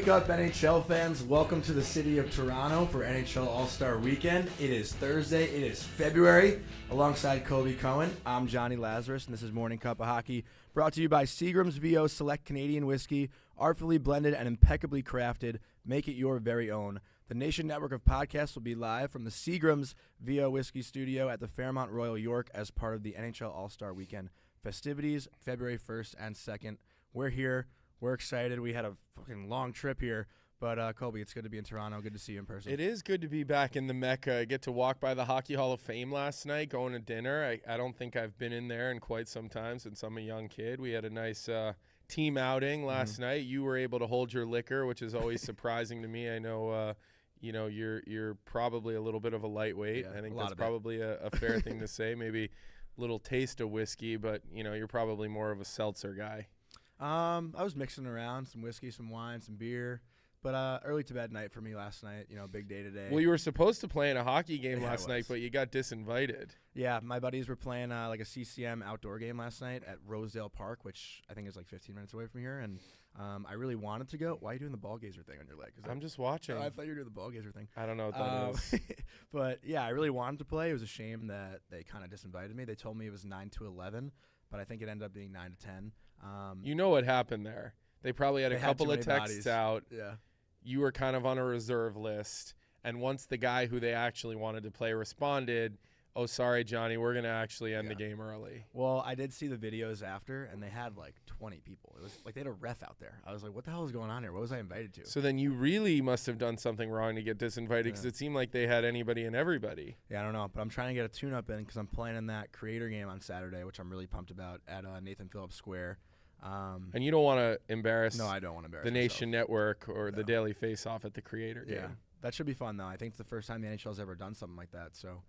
up, NHL fans? Welcome to the city of Toronto for NHL All-Star Weekend. It is Thursday. It is February. Alongside Colby Cohen, I'm Johnny Lazarus, and this is Morning Cuppa Hockey, brought to you by Seagram's VO Select Canadian Whiskey, artfully blended and impeccably crafted. Make it your very own. The Nation Network of Podcasts will be live from the Seagram's VO Whiskey Studio at the Fairmont Royal York as part of the NHL All-Star Weekend festivities, February 1st and 2nd. We're here. We're excited. We had a fucking long trip here. But, Colby, it's good to be in Toronto. Good to see you in person. It is good to be back in the Mecca. I get to walk by the Hockey Hall of Fame last night, going to dinner. I don't think I've been in there in quite some time since I'm a young kid. We had a nice team outing last night. You were able to hold your liquor, which is always surprising to me. I know, you're probably a little bit of a lightweight. Yeah, I think that's probably a fair thing to say. Maybe a little taste of whiskey, but, you're probably more of a seltzer guy. I was mixing around some whiskey, some wine, some beer. But early to bed night for me last night, big day today. Well, you were supposed to play in a hockey game last night, but you got disinvited. Yeah, my buddies were playing like a CCM outdoor game last night at Rosedale Park, which I think is like 15 minutes away from here. And I really wanted to go. Why are you doing the ball gazer thing on your leg? I'm just watching. I thought you were doing the ball gazer thing. I don't know what that is. But, yeah, I really wanted to play. It was a shame that they kind of disinvited me. They told me it was 9 to 11, but I think it ended up being 9 to 10. You know what happened there. They probably had a couple of texts out. Yeah. You were kind of on a reserve list, and once the guy who they actually wanted to play responded, "Oh, sorry, Johnny, we're going to actually end the game early." Well, I did see the videos after, and they had like 20 people. It was like they had a ref out there. I was like, what the hell is going on here? What was I invited to? So then you really must have done something wrong to get disinvited, because it seemed like they had anybody and everybody. Yeah, I don't know, but I'm trying to get a tune-up in because I'm playing in that creator game on Saturday, which I'm really pumped about, at Nathan Phillips Square. And you don't want to embarrass I don't want to embarrass the Nation Network or the Daily Face-Off at the creator game. Yeah, that should be fun, though. I think it's the first time the NHL's ever done something like that, so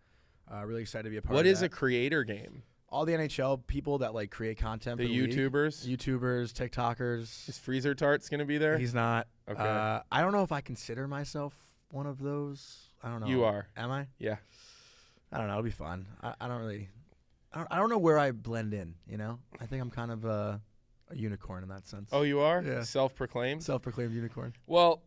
really excited to be a part of that. What is a creator game? All the NHL people that like create content the for the YouTubers? YouTubers, TikTokers. Is Freezer Tarts going to be there? He's not. Okay. I don't know if I consider myself one of those. I don't know. You are. Am I? Yeah. I don't know. It'll be fun. I don't know where I blend in, I think I'm kind of a unicorn in that sense. Oh, you are? Yeah. Self-proclaimed? Self-proclaimed unicorn. Well,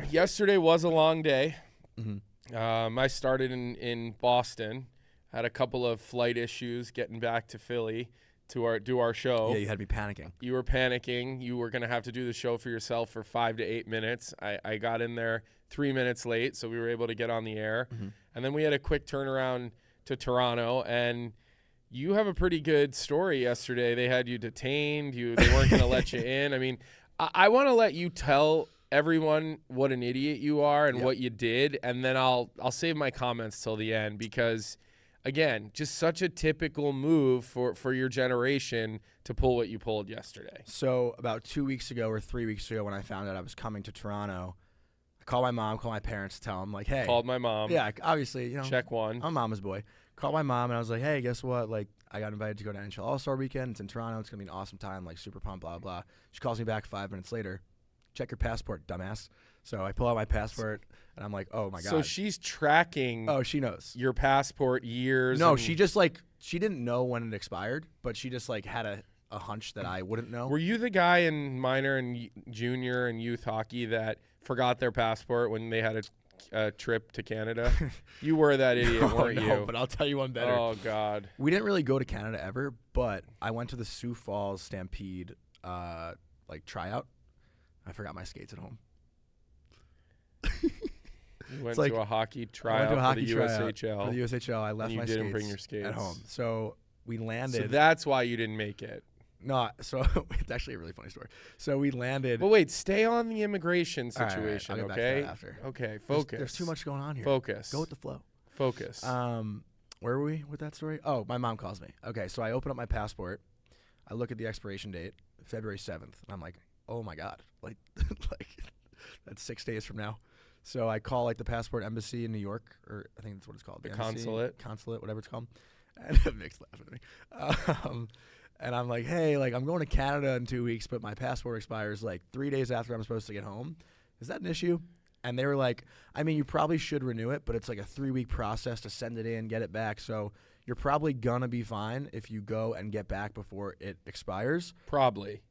yesterday was a long day. Mm-hmm. I started in Boston, had a couple of flight issues getting back to Philly to do our show. Yeah, you had me panicking. You were panicking. You were going to have to do the show for yourself for 5 to 8 minutes. I got in there 3 minutes late, so we were able to get on the air. Mm-hmm. And then we had a quick turnaround to Toronto, and you have a pretty good story yesterday. They had you detained. They weren't going to let you in. I mean, I want to let you tell everyone what an idiot you are and what you did, and then I'll save my comments till the end because, again, just such a typical move for your generation to pull what you pulled yesterday. So about 2 weeks ago or 3 weeks ago when I found out I was coming to Toronto, I called my mom, called my parents to tell them, like, hey. Called my mom. Yeah, obviously, Check one. I'm a mama's boy. Called my mom, and I was like, hey, guess what? Like, I got invited to go to NHL All-Star Weekend. It's in Toronto. It's going to be an awesome time, like, super pumped, blah, blah. She calls me back 5 minutes later. Check your passport, dumbass. So I pull out my passport, and I'm like, oh, my God. So she's tracking she knows your passport years. No, she just, like, she didn't know when it expired, but she just, like, had a hunch that I wouldn't know. Were you the guy in minor and junior and youth hockey that forgot their passport when they had a trip to Canada? You were that idiot, weren't you? But I'll tell you one better. Oh, God. We didn't really go to Canada ever, but I went to the Sioux Falls Stampede tryout. I forgot my skates at home. You went to a hockey tryout for the USHL. For the USHL, I left my skates. You didn't bring your skates at home. So we landed. So that's why you didn't make it. No, so it's actually a really funny story. So we landed. But wait, stay on the immigration situation, All right, I'll get okay? back to that after. Okay, focus. There's too much going on here. Focus. Go with the flow. Focus. Where were we with that story? Oh, my mom calls me. Okay, so I open up my passport. I look at the expiration date, February 7th, and I'm like, oh my God, like that's 6 days from now. So I call like the passport embassy in New York, or I think that's what it's called. The embassy, consulate, whatever it's called. And Vic's laughing at me. And I'm like, hey, like I'm going to Canada in 2 weeks, but my passport expires like 3 days after I'm supposed to get home. Is that an issue? And they were like, I mean, you probably should renew it, but it's like a 3-week process to send it in, get it back. So, you're probably gonna be fine if you go and get back before it expires. Probably.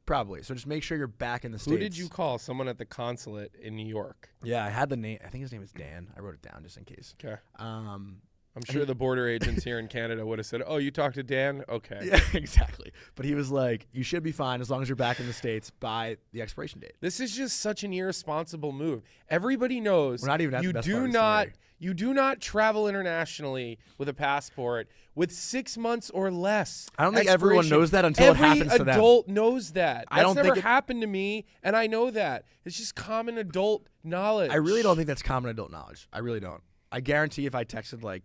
So just make sure you're back in the States. Who did you call? Someone at the consulate in New York. Yeah, I had the name. I think his name is Dan. I wrote it down just in case. Okay. I'm And sure the border agents here in Canada would have said, "Oh, you talked to Dan? Okay." Yeah, exactly. But he was like, you should be fine as long as you're back in the States by the expiration date. This is just such an irresponsible move. Everybody knows We're not even at you the best do part of the not story. you do not travel internationally with a passport with 6 months or less. I don't think everyone expiration. knows that until it Every happens to them. adult knows that. I That's don't never think happened to me, and I know that. It's just common adult knowledge. I really don't think that's common adult knowledge. I really don't. I guarantee if I texted like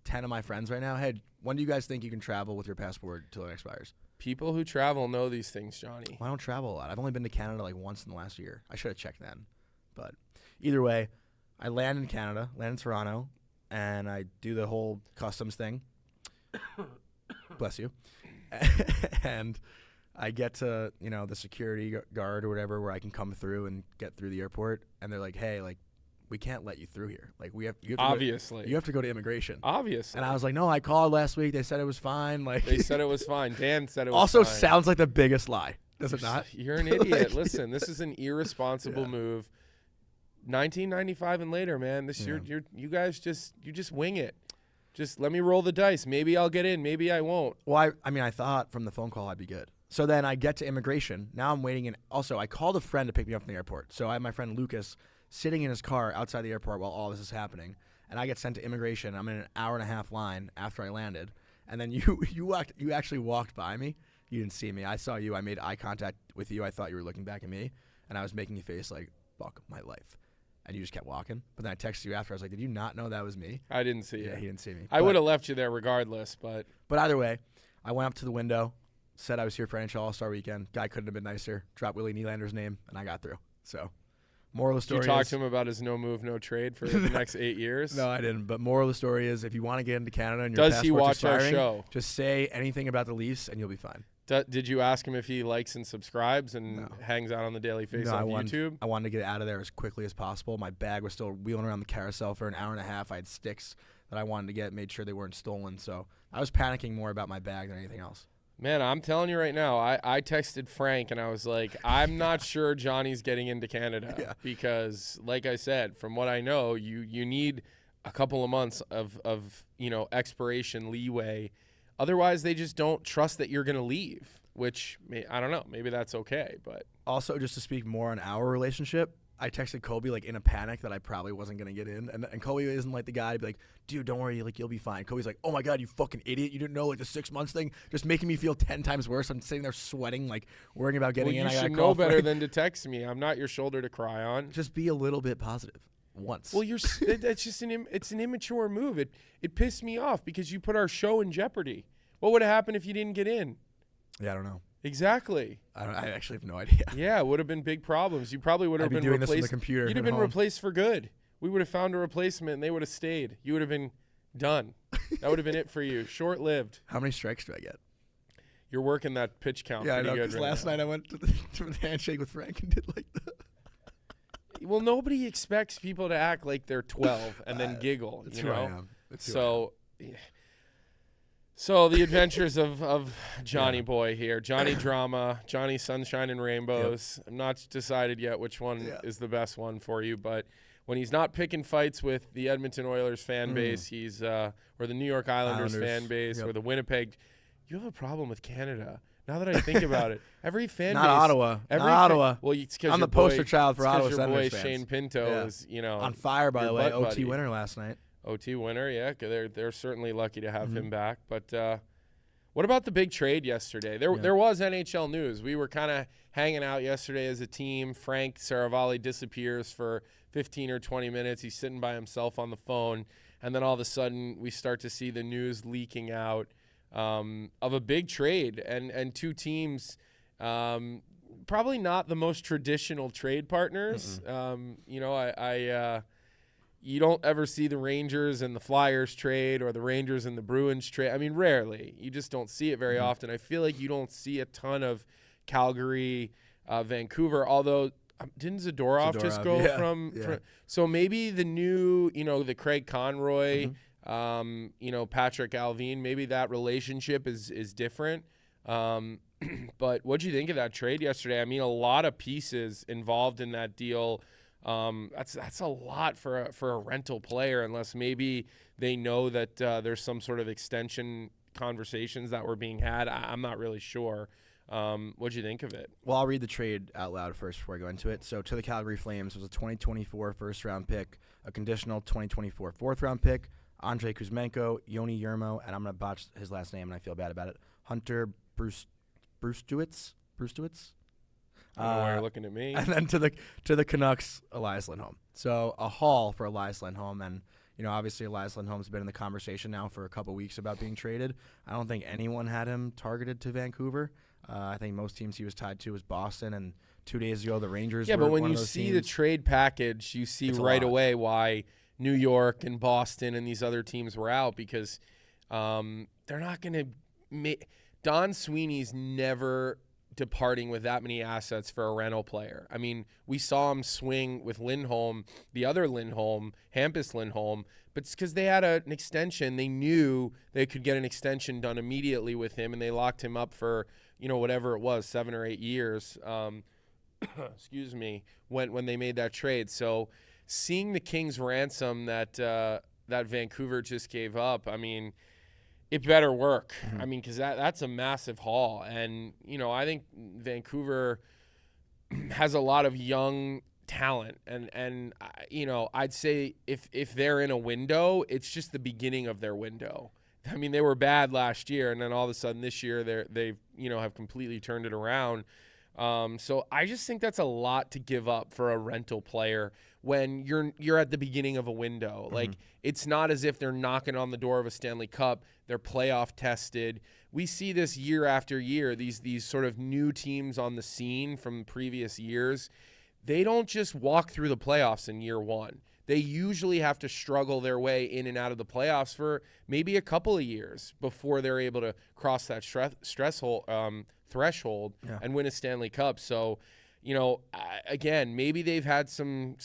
10 of my friends right now, hey, when do you guys think you can travel with your passport until it expires? People who travel know these things, Johnny. Well, I don't travel a lot. I've only been to Canada like once in the last year. I should have checked then. But either way, I land in Canada, land in Toronto, and I do the whole customs thing. Bless you. And I get to, the security guard or whatever where I can come through and get through the airport. And they're like, hey, like, we can't let you through here. Like, you have to Obviously. you have to go to immigration. Obviously. And I was like, no, I called last week. They said it was fine. Like, They said it was fine. Dan said it was also fine. sounds like the biggest lie. Does it not? You're an idiot. Like- Listen, this is an irresponsible move. 1995 and later, man. You guys just wing it. Just let me roll the dice. Maybe I'll get in. Maybe I won't. Well, I thought from the phone call I'd be good. So then I get to immigration. Now I'm waiting. And also, I called a friend to pick me up from the airport. So I have my friend Lucas sitting in his car outside the airport while all this is happening. And I get sent to immigration. I'm in an hour-and-a-half line after I landed. And then you actually walked by me. You didn't see me. I saw you. I made eye contact with you. I thought you were looking back at me. And I was making a face like, fuck my life. And you just kept walking. But then I texted you after. I was like, did you not know that was me? I didn't see you. Yeah, he didn't see me. I would have left you there regardless, but But either way, I went up to the window, said I was here for NHL All-Star Weekend. Guy couldn't have been nicer. Dropped Willie Nylander's name, and I got through. So, moral of the did you story talk is... to him about his no move, no trade for the next 8 years? No, I didn't. But moral of the story is if you want to get into Canada and your Does he passport's watch our expiring, show? just say anything about the Leafs, and you'll be fine. Did you ask him if he likes and subscribes and No. hangs out on the Daily Face No, on YouTube? I wanted to get out of there as quickly as possible. My bag was still wheeling around the carousel for an hour and a half. I had sticks that I wanted to get, made sure they weren't stolen. So I was panicking more about my bag than anything else. Man, I'm telling you right now, I texted Frank and I was like, I'm not sure Johnny's getting into Canada because, like I said, from what I know, you need a couple of months of expiration leeway. Otherwise, they just don't trust that you're going to leave, which I don't know. Maybe that's okay, but Also, just to speak more on our relationship, I texted Kobe like in a panic that I probably wasn't going to get in. And Kobe isn't like the guy to be like, dude, don't worry, like you'll be fine. Kobe's like, oh my God, you fucking idiot. You didn't know like the 6 months thing, just making me feel 10 times worse. I'm sitting there sweating, like worrying about getting in. You I gotta should call know better Frank. than to text me. I'm not your shoulder to cry on. Just be a little bit positive once. Well, that's just it's an immature move. It pissed me off because you put our show in jeopardy. What would have happened if you didn't get in? Yeah, I don't know. Exactly. I actually have no idea. Yeah, it would have been big problems. You probably would have I'd be been doing replaced. this from the computer You'd have at been home. replaced for good. We would have found a replacement and they would have stayed. You would have been done. That would have been it for you. Short-lived. How many strikes do I get? You're working that pitch count Yeah, I pretty know. good 'Cause right last now. night I went to the handshake with Frank and did like the. Well, nobody expects people to act like they're 12 and then giggle. That's you who I know. am. That's who I am. Yeah. So the adventures of Johnny Boy here. Johnny Drama, Johnny Sunshine and Rainbows. I'm not decided yet which one is the best one for you, but when he's not picking fights with the Edmonton Oilers fan base, he's or the New York Islanders fan base or the Winnipeg. You have a problem with Canada. Now that I think about it, every fan Not base. Ottawa. Every Not Ottawa. Well, it's 'cause I'm your the poster boy- child for it's 'cause Ottawa your Senators boy fans. Shane Pinto Yeah. is, On fire, by your the way. butt OT buddy. winner last night. OT winner, yeah. They're certainly lucky to have him back. But what about the big trade yesterday? There was NHL news. We were kind of hanging out yesterday as a team. Frank Saravalli disappears for 15 or 20 minutes. He's sitting by himself on the phone. And then all of a sudden we start to see the news leaking out of a big trade and two teams probably not the most traditional trade partners. You don't ever see the Rangers and the Flyers trade or the Rangers and the Bruins trade. I mean, rarely. You just don't see it very often. I feel like you don't see a ton of Calgary, Vancouver, although didn't Zadorov just go from – so maybe the new, the Craig Conroy Patrick Alvin, maybe that relationship is different. But what'd you think of that trade yesterday? I mean, a lot of pieces involved in that deal. That's a lot for a rental player, unless maybe they know that there's some sort of extension conversations that were being had. I'm not really sure. What'd you think of it? Well, I'll read the trade out loud first before I go into it. So to the Calgary Flames was a 2024 first-round pick, a conditional 2024 fourth-round pick, Andrei Kuzmenko, Yoni Yermo, and I'm going to botch his last name, and I feel bad about it, Hunter Brustewitz? I don't know why you're looking at me. And then to the Canucks, Elias Lindholm. So a haul for Elias Lindholm, and obviously Elias Lindholm's been in the conversation now for a couple weeks about being traded. I don't think anyone had him targeted to Vancouver. I think most teams he was tied to was Boston, and 2 days ago the Rangers. Yeah, were but when one you of those see teams. the trade package, you see right away why New York and Boston and these other teams were out, because they're not going to Don Sweeney's never departing with that many assets for a rental player. I mean, we saw him swing with Lindholm, the other Lindholm, Hampus Lindholm, but it's because they had an extension. They knew they could get an extension done immediately with him, and they locked him up for, whatever it was, 7 or 8 years. Excuse me, when they made that trade. So seeing the Kings ransom that Vancouver just gave up, I mean, it better work. Mm-hmm. I mean, because that's a massive haul. And, I think Vancouver has a lot of young talent. And I'd say if they're in a window, it's just the beginning of their window. I mean, they were bad last year, and then all of a sudden this year they've have completely turned it around. So I just think that's a lot to give up for a rental player when you're at the beginning of a window. Mm-hmm. Like, it's not as if they're knocking on the door of a Stanley Cup. They're playoff tested. We see this year after year, these sort of new teams on the scene from previous years. They don't just walk through the playoffs in year one. They usually have to struggle their way in and out of the playoffs for maybe a couple of years before they're able to cross that threshold and win a Stanley Cup. So, again, maybe they've had some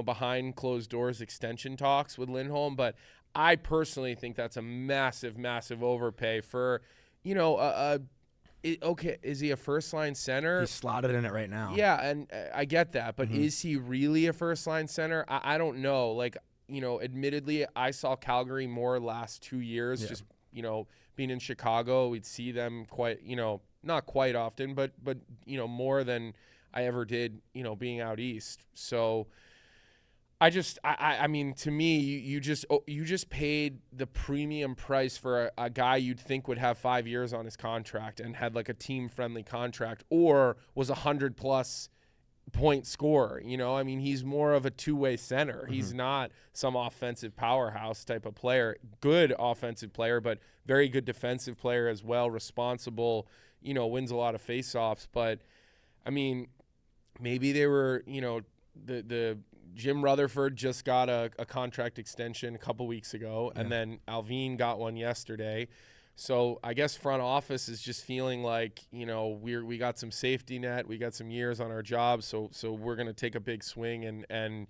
behind closed doors extension talks with Lindholm, but I personally think that's a massive, massive overpay for, okay, is he a first-line center? He's slotted in it right now. Yeah, and I get that, but is he really a first-line center? I don't know. Like, admittedly, I saw Calgary more last 2 years. Yeah. Just, being in Chicago, we'd see them quite, not quite often, but more than I ever did, being out east. So I mean, to me, you just paid the premium price for a guy you'd think would have 5 years on his contract and had like a team-friendly contract, or was 100+ point scorer. I mean, he's more of a two-way center. Mm-hmm. He's not some offensive powerhouse type of player. Good offensive player, but very good defensive player as well. Responsible, wins a lot of faceoffs. But I mean, maybe they were, the Jim Rutherford just got a contract extension a couple weeks ago, and then Alvin got one yesterday. So I guess front office is just feeling like, we got some safety net, we got some years on our job, so we're going to take a big swing and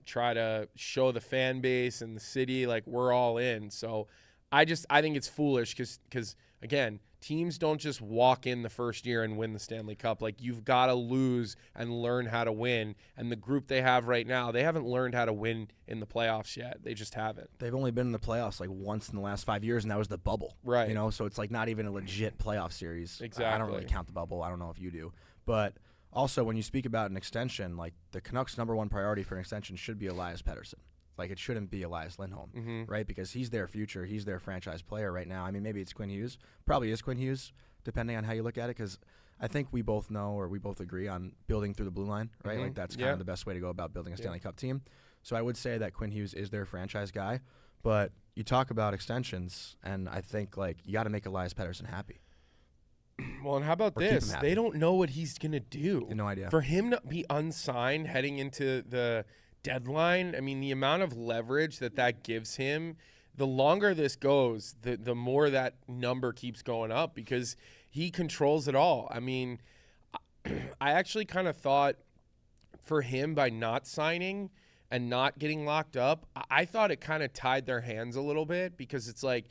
try to show the fan base and the city like we're all in. So I think it's foolish because again, teams don't just walk in the first year and win the Stanley Cup. Like, you've got to lose and learn how to win. And the group they have right now, they haven't learned how to win in the playoffs yet. They just haven't. They've only been in the playoffs like once in the last 5 years, and that was the bubble. Right. So it's like not even a legit playoff series. Exactly. I don't really count the bubble. I don't know if you do. But also, when you speak about an extension, like, the Canucks' number one priority for an extension should be Elias Pettersson. Like, it shouldn't be Elias Lindholm, right? Because he's their future. He's their franchise player right now. I mean, maybe it's Quinn Hughes. Probably is Quinn Hughes, depending on how you look at it, because I think we both know, or we both agree on building through the blue line, right? Like, that's kind of the best way to go about building a Stanley Cup team. So I would say that Quinn Hughes is their franchise guy. But you talk about extensions, and I think, like, you got to make Elias Pettersson happy. Well, and how about this? They don't know what he's going to do. No idea. For him to be unsigned heading into the deadline, I mean, the amount of leverage that gives him, the longer this goes, the more that number keeps going up, because he controls it all. I mean, I actually kind of thought for him, by not signing, and not getting locked up, I thought it kind of tied their hands a little bit, because it's like,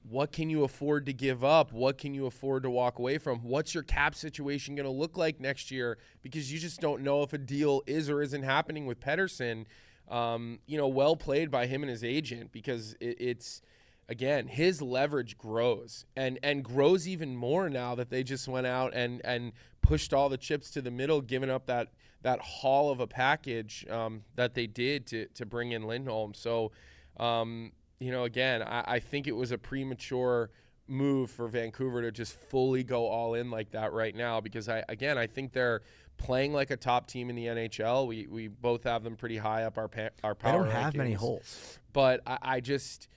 what can you afford to give up? What can you afford to walk away from? What's your cap situation going to look like next year? Because you just don't know if a deal is or isn't happening with Pettersson. Well played by him and his agent, because it's again, his leverage grows and grows even more now that they just went out and pushed all the chips to the middle, giving up that haul of a package that they did to bring in Lindholm. So, again, I think it was a premature move for Vancouver to just fully go all in like that right now, because I think they're playing like a top team in the NHL. We both have them pretty high up our power rankings. They don't have many holes. But I just,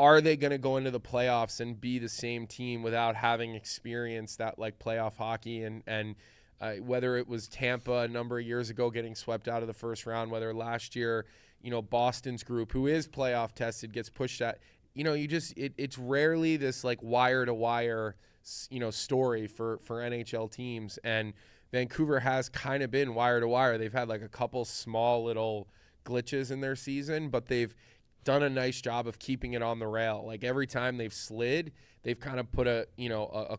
are they going to go into the playoffs and be the same team without having experienced that like playoff hockey and whether it was Tampa a number of years ago getting swept out of the first round, whether last year, Boston's group, who is playoff tested, gets pushed at, it's rarely this like wire to wire, story for NHL teams. And Vancouver has kind of been wire to wire. They've had like a couple small little glitches in their season, but they've done a nice job of keeping it on the rail. Like every time they've slid, they've kind of put a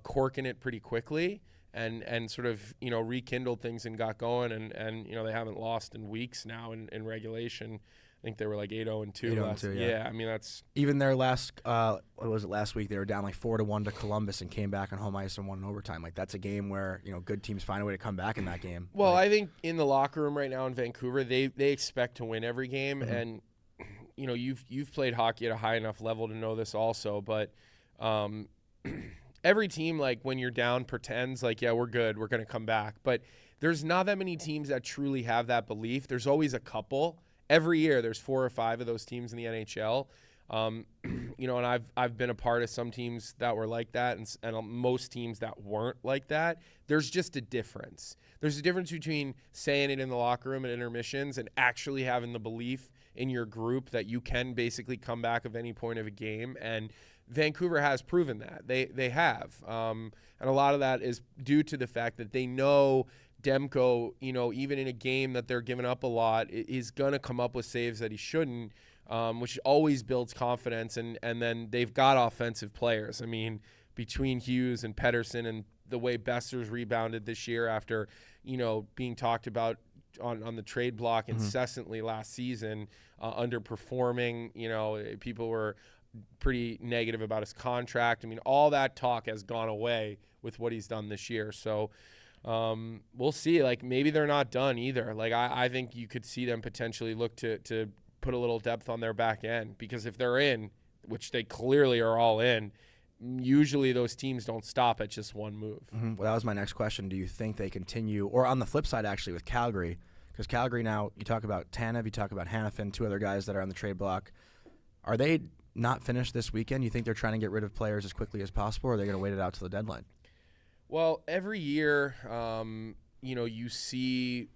cork in it pretty quickly and sort of, rekindled things and got going. And they haven't lost in weeks now in regulation. I think they were like 8-0-2. 8-0-2, yeah. I mean, that's even their last. What was it last week? They were down like 4-1 to Columbus and came back on home ice and won in overtime. Like that's a game where good teams find a way to come back in that game. Well, I think in the locker room right now in Vancouver, they expect to win every game, mm-hmm. and you've played hockey at a high enough level to know this also. But every team, like when you're down, pretends like, yeah, we're good, we're gonna come back. But there's not that many teams that truly have that belief. There's always a couple. Every year, there's 4 or 5 of those teams in the NHL, and I've been a part of some teams that were like that, and most teams that weren't like that. There's just a difference. There's a difference between saying it in the locker room at intermissions and actually having the belief in your group that you can basically come back of any point of a game. And Vancouver has proven that. They have, and a lot of that is due to the fact that they know Demko, even in a game that they're giving up a lot, is going to come up with saves that he shouldn't, which always builds confidence. And then they've got offensive players. I mean, between Hughes and Pettersson and the way Besser's rebounded this year after, being talked about on the trade block incessantly last season, underperforming, people were pretty negative about his contract. I mean, all that talk has gone away with what he's done this year. So, we'll see. Like maybe they're not done either. Like I think you could see them potentially look to put a little depth on their back end, because if they're in, which they clearly are all in, usually those teams don't stop at just one move. Mm-hmm. Well, that was my next question. Do you think they continue, or on the flip side actually with Calgary, because Calgary now, you talk about Tanev, you talk about Hanifin, 2 other guys that are on the trade block. Are they not finished this weekend? You think they're trying to get rid of players as quickly as possible, or are they going to wait it out to the deadline? Well, every year, you see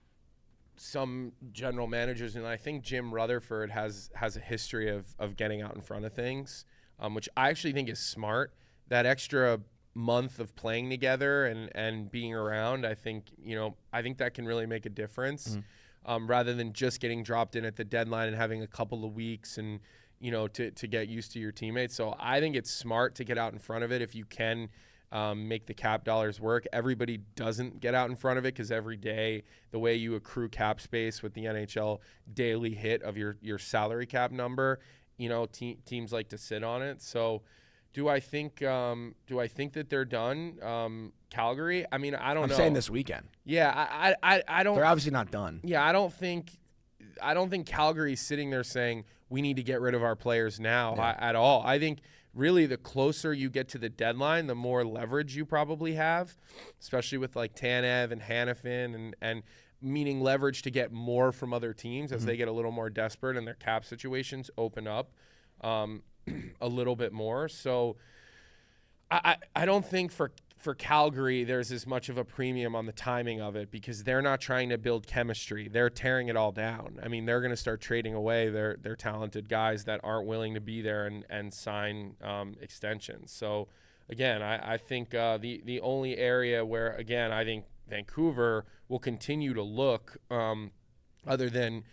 some general managers, and I think Jim Rutherford has a history of getting out in front of things, which I actually think is smart. That extra month of playing together and being around, I think that can really make a difference, rather than just getting dropped in at the deadline and having a couple of weeks and to get used to your teammates. So I think it's smart to get out in front of it if you can. Make the cap dollars work. Everybody doesn't get out in front of it, because every day, the way you accrue cap space with the NHL daily hit of your salary cap number, teams like to sit on it. So do I think that they're done? Calgary? I mean, I don't know. I'm saying this weekend. Yeah, I don't. They're obviously not done. Yeah, I don't think Calgary's sitting there saying we need to get rid of our players now at all. I think really the closer you get to the deadline, the more leverage you probably have, especially with like Tanev and Hanifin and meaning leverage to get more from other teams as they get a little more desperate and their cap situations open up a little bit more. So I don't think for Calgary there's as much of a premium on the timing of it, because they're not trying to build chemistry. They're tearing it all down. I mean, they're going to start trading away their talented guys that aren't willing to be there and sign extensions. So, again, I think the only area where, again, I think Vancouver will continue to look other than,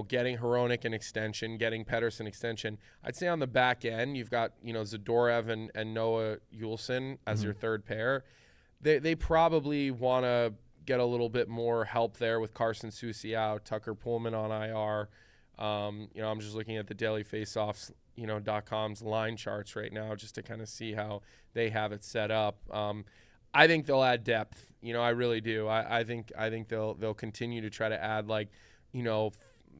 getting Hronek an extension, getting Pettersson extension. I'd say on the back end, you've got, Zadorev and Noah Juleson as your third pair. They probably want to get a little bit more help there with Carson Soucy out, Tucker Pullman on IR. I'm just looking at the Daily Faceoffs, .com's line charts right now just to kind of see how they have it set up. I think they'll add depth. I really do. I think they'll continue to try to add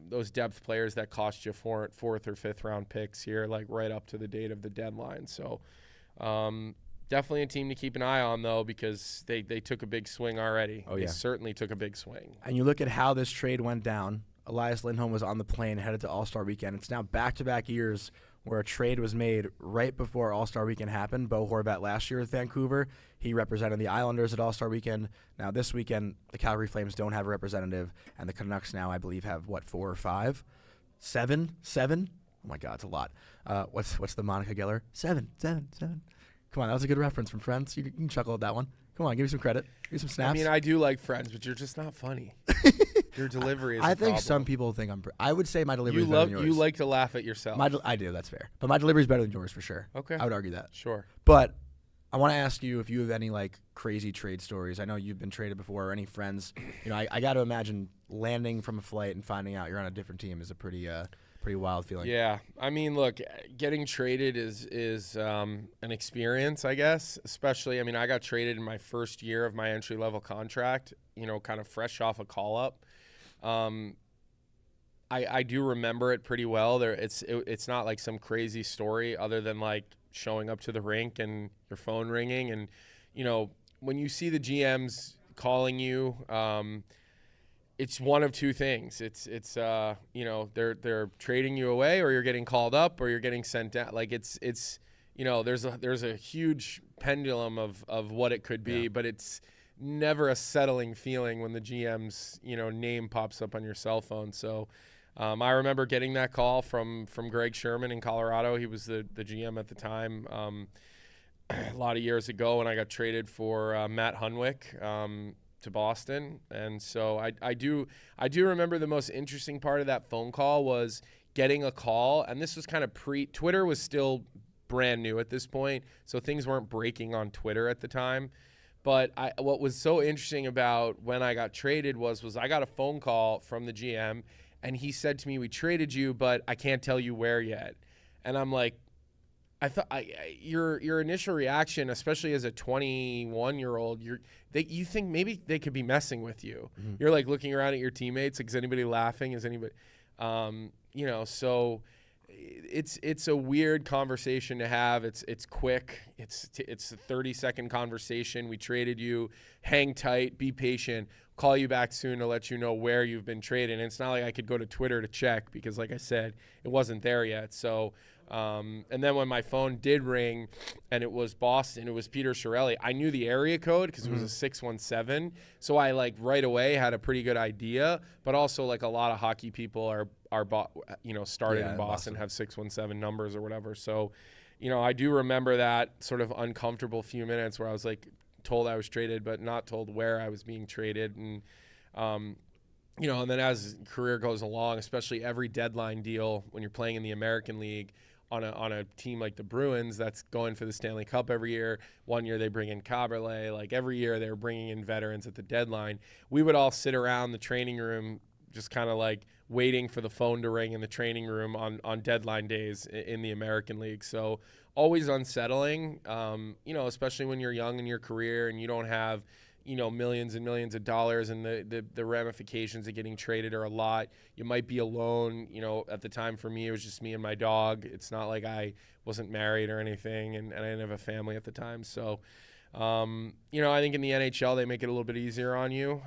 those depth players that cost you fourth or fifth round picks here, like right up to the date of the deadline. So definitely a team to keep an eye on, though, because they took a big swing already. Oh, yeah. They certainly took a big swing. And you look at how this trade went down. Elias Lindholm was on the plane headed to All-Star Weekend. It's now back-to-back years where a trade was made right before All-Star Weekend happened. Bo Horvat last year with Vancouver. He represented the Islanders at All-Star Weekend. Now this weekend, the Calgary Flames don't have a representative, and the Canucks now, I believe, have, 4 or 5? 7? Oh, my God, it's a lot. What's the Monica Geller? 7. Come on, that was a good reference from Friends. You can chuckle at that one. Come on, give me some credit. Give me some snaps. I mean, I do like Friends, but you're just not funny. Your delivery is I a think problem. some people think I would say my delivery is better than yours. You like to laugh at yourself. I do, that's fair. But my delivery is better than yours for sure. Okay. I would argue that. Sure. But I want to ask you if you have any crazy trade stories. I know you've been traded before, or any friends. I got to imagine landing from a flight and finding out you're on a different team is a pretty wild feeling. Yeah. I mean, look, getting traded is an experience, I guess. Especially, I got traded in my first year of my entry-level contract, kind of fresh off a call-up. I do remember it pretty well. It's not like some crazy story other than showing up to the rink and your phone ringing. And, when you see the GMs calling you, it's one of two things. It's they're trading you away, or you're getting called up, or you're getting sent down. There's a huge pendulum of what it could be, but it's never a settling feeling when the GM's name pops up on your cell phone. So I remember getting that call from Greg Sherman in Colorado. He was the GM at the time. A lot of years ago when I got traded for Matt Hunwick to Boston. And so I do remember the most interesting part of that phone call was getting a call, and this was kind of Twitter was still brand new at this point, so things weren't breaking on Twitter at the time. But what was so interesting about when I got traded was I got a phone call from the GM, and he said to me, "We traded you, but I can't tell you where yet." And I'm like, I thought your initial reaction, especially as a 21-year-old, you think maybe they could be messing with you. Mm-hmm. You're looking around at your teammates, is anybody laughing? Is anybody, so it's a weird conversation to have. It's quick. It's a 30-second conversation. We traded you. Hang tight. Be patient. Call you back soon to let you know where you've been traded. And it's not like I could go to Twitter to check because, like I said, it wasn't there yet. So. And then when my phone did ring and it was Boston, it was Peter Chiarelli. I knew the area code because it was a 617. So I right away had a pretty good idea, but also a lot of hockey people are started in Boston, have 617 numbers or whatever. So, I do remember that sort of uncomfortable few minutes where I was told I was traded, but not told where I was being traded. And, and then as career goes along, especially every deadline deal when you're playing in the American League, on a team like the Bruins that's going for the Stanley Cup every year. One year they bring in Caberlet. Every year they were bringing in veterans at the deadline. We would all sit around the training room just kind of waiting for the phone to ring in the training room on deadline days in the American League. So always unsettling, especially when you're young in your career and you don't have millions and millions of dollars, and the ramifications of getting traded are a lot. You might be alone. At the time for me, it was just me and my dog. It's not like I wasn't married or anything, and I didn't have a family at the time. So, I think in the NHL, they make it a little bit easier on you.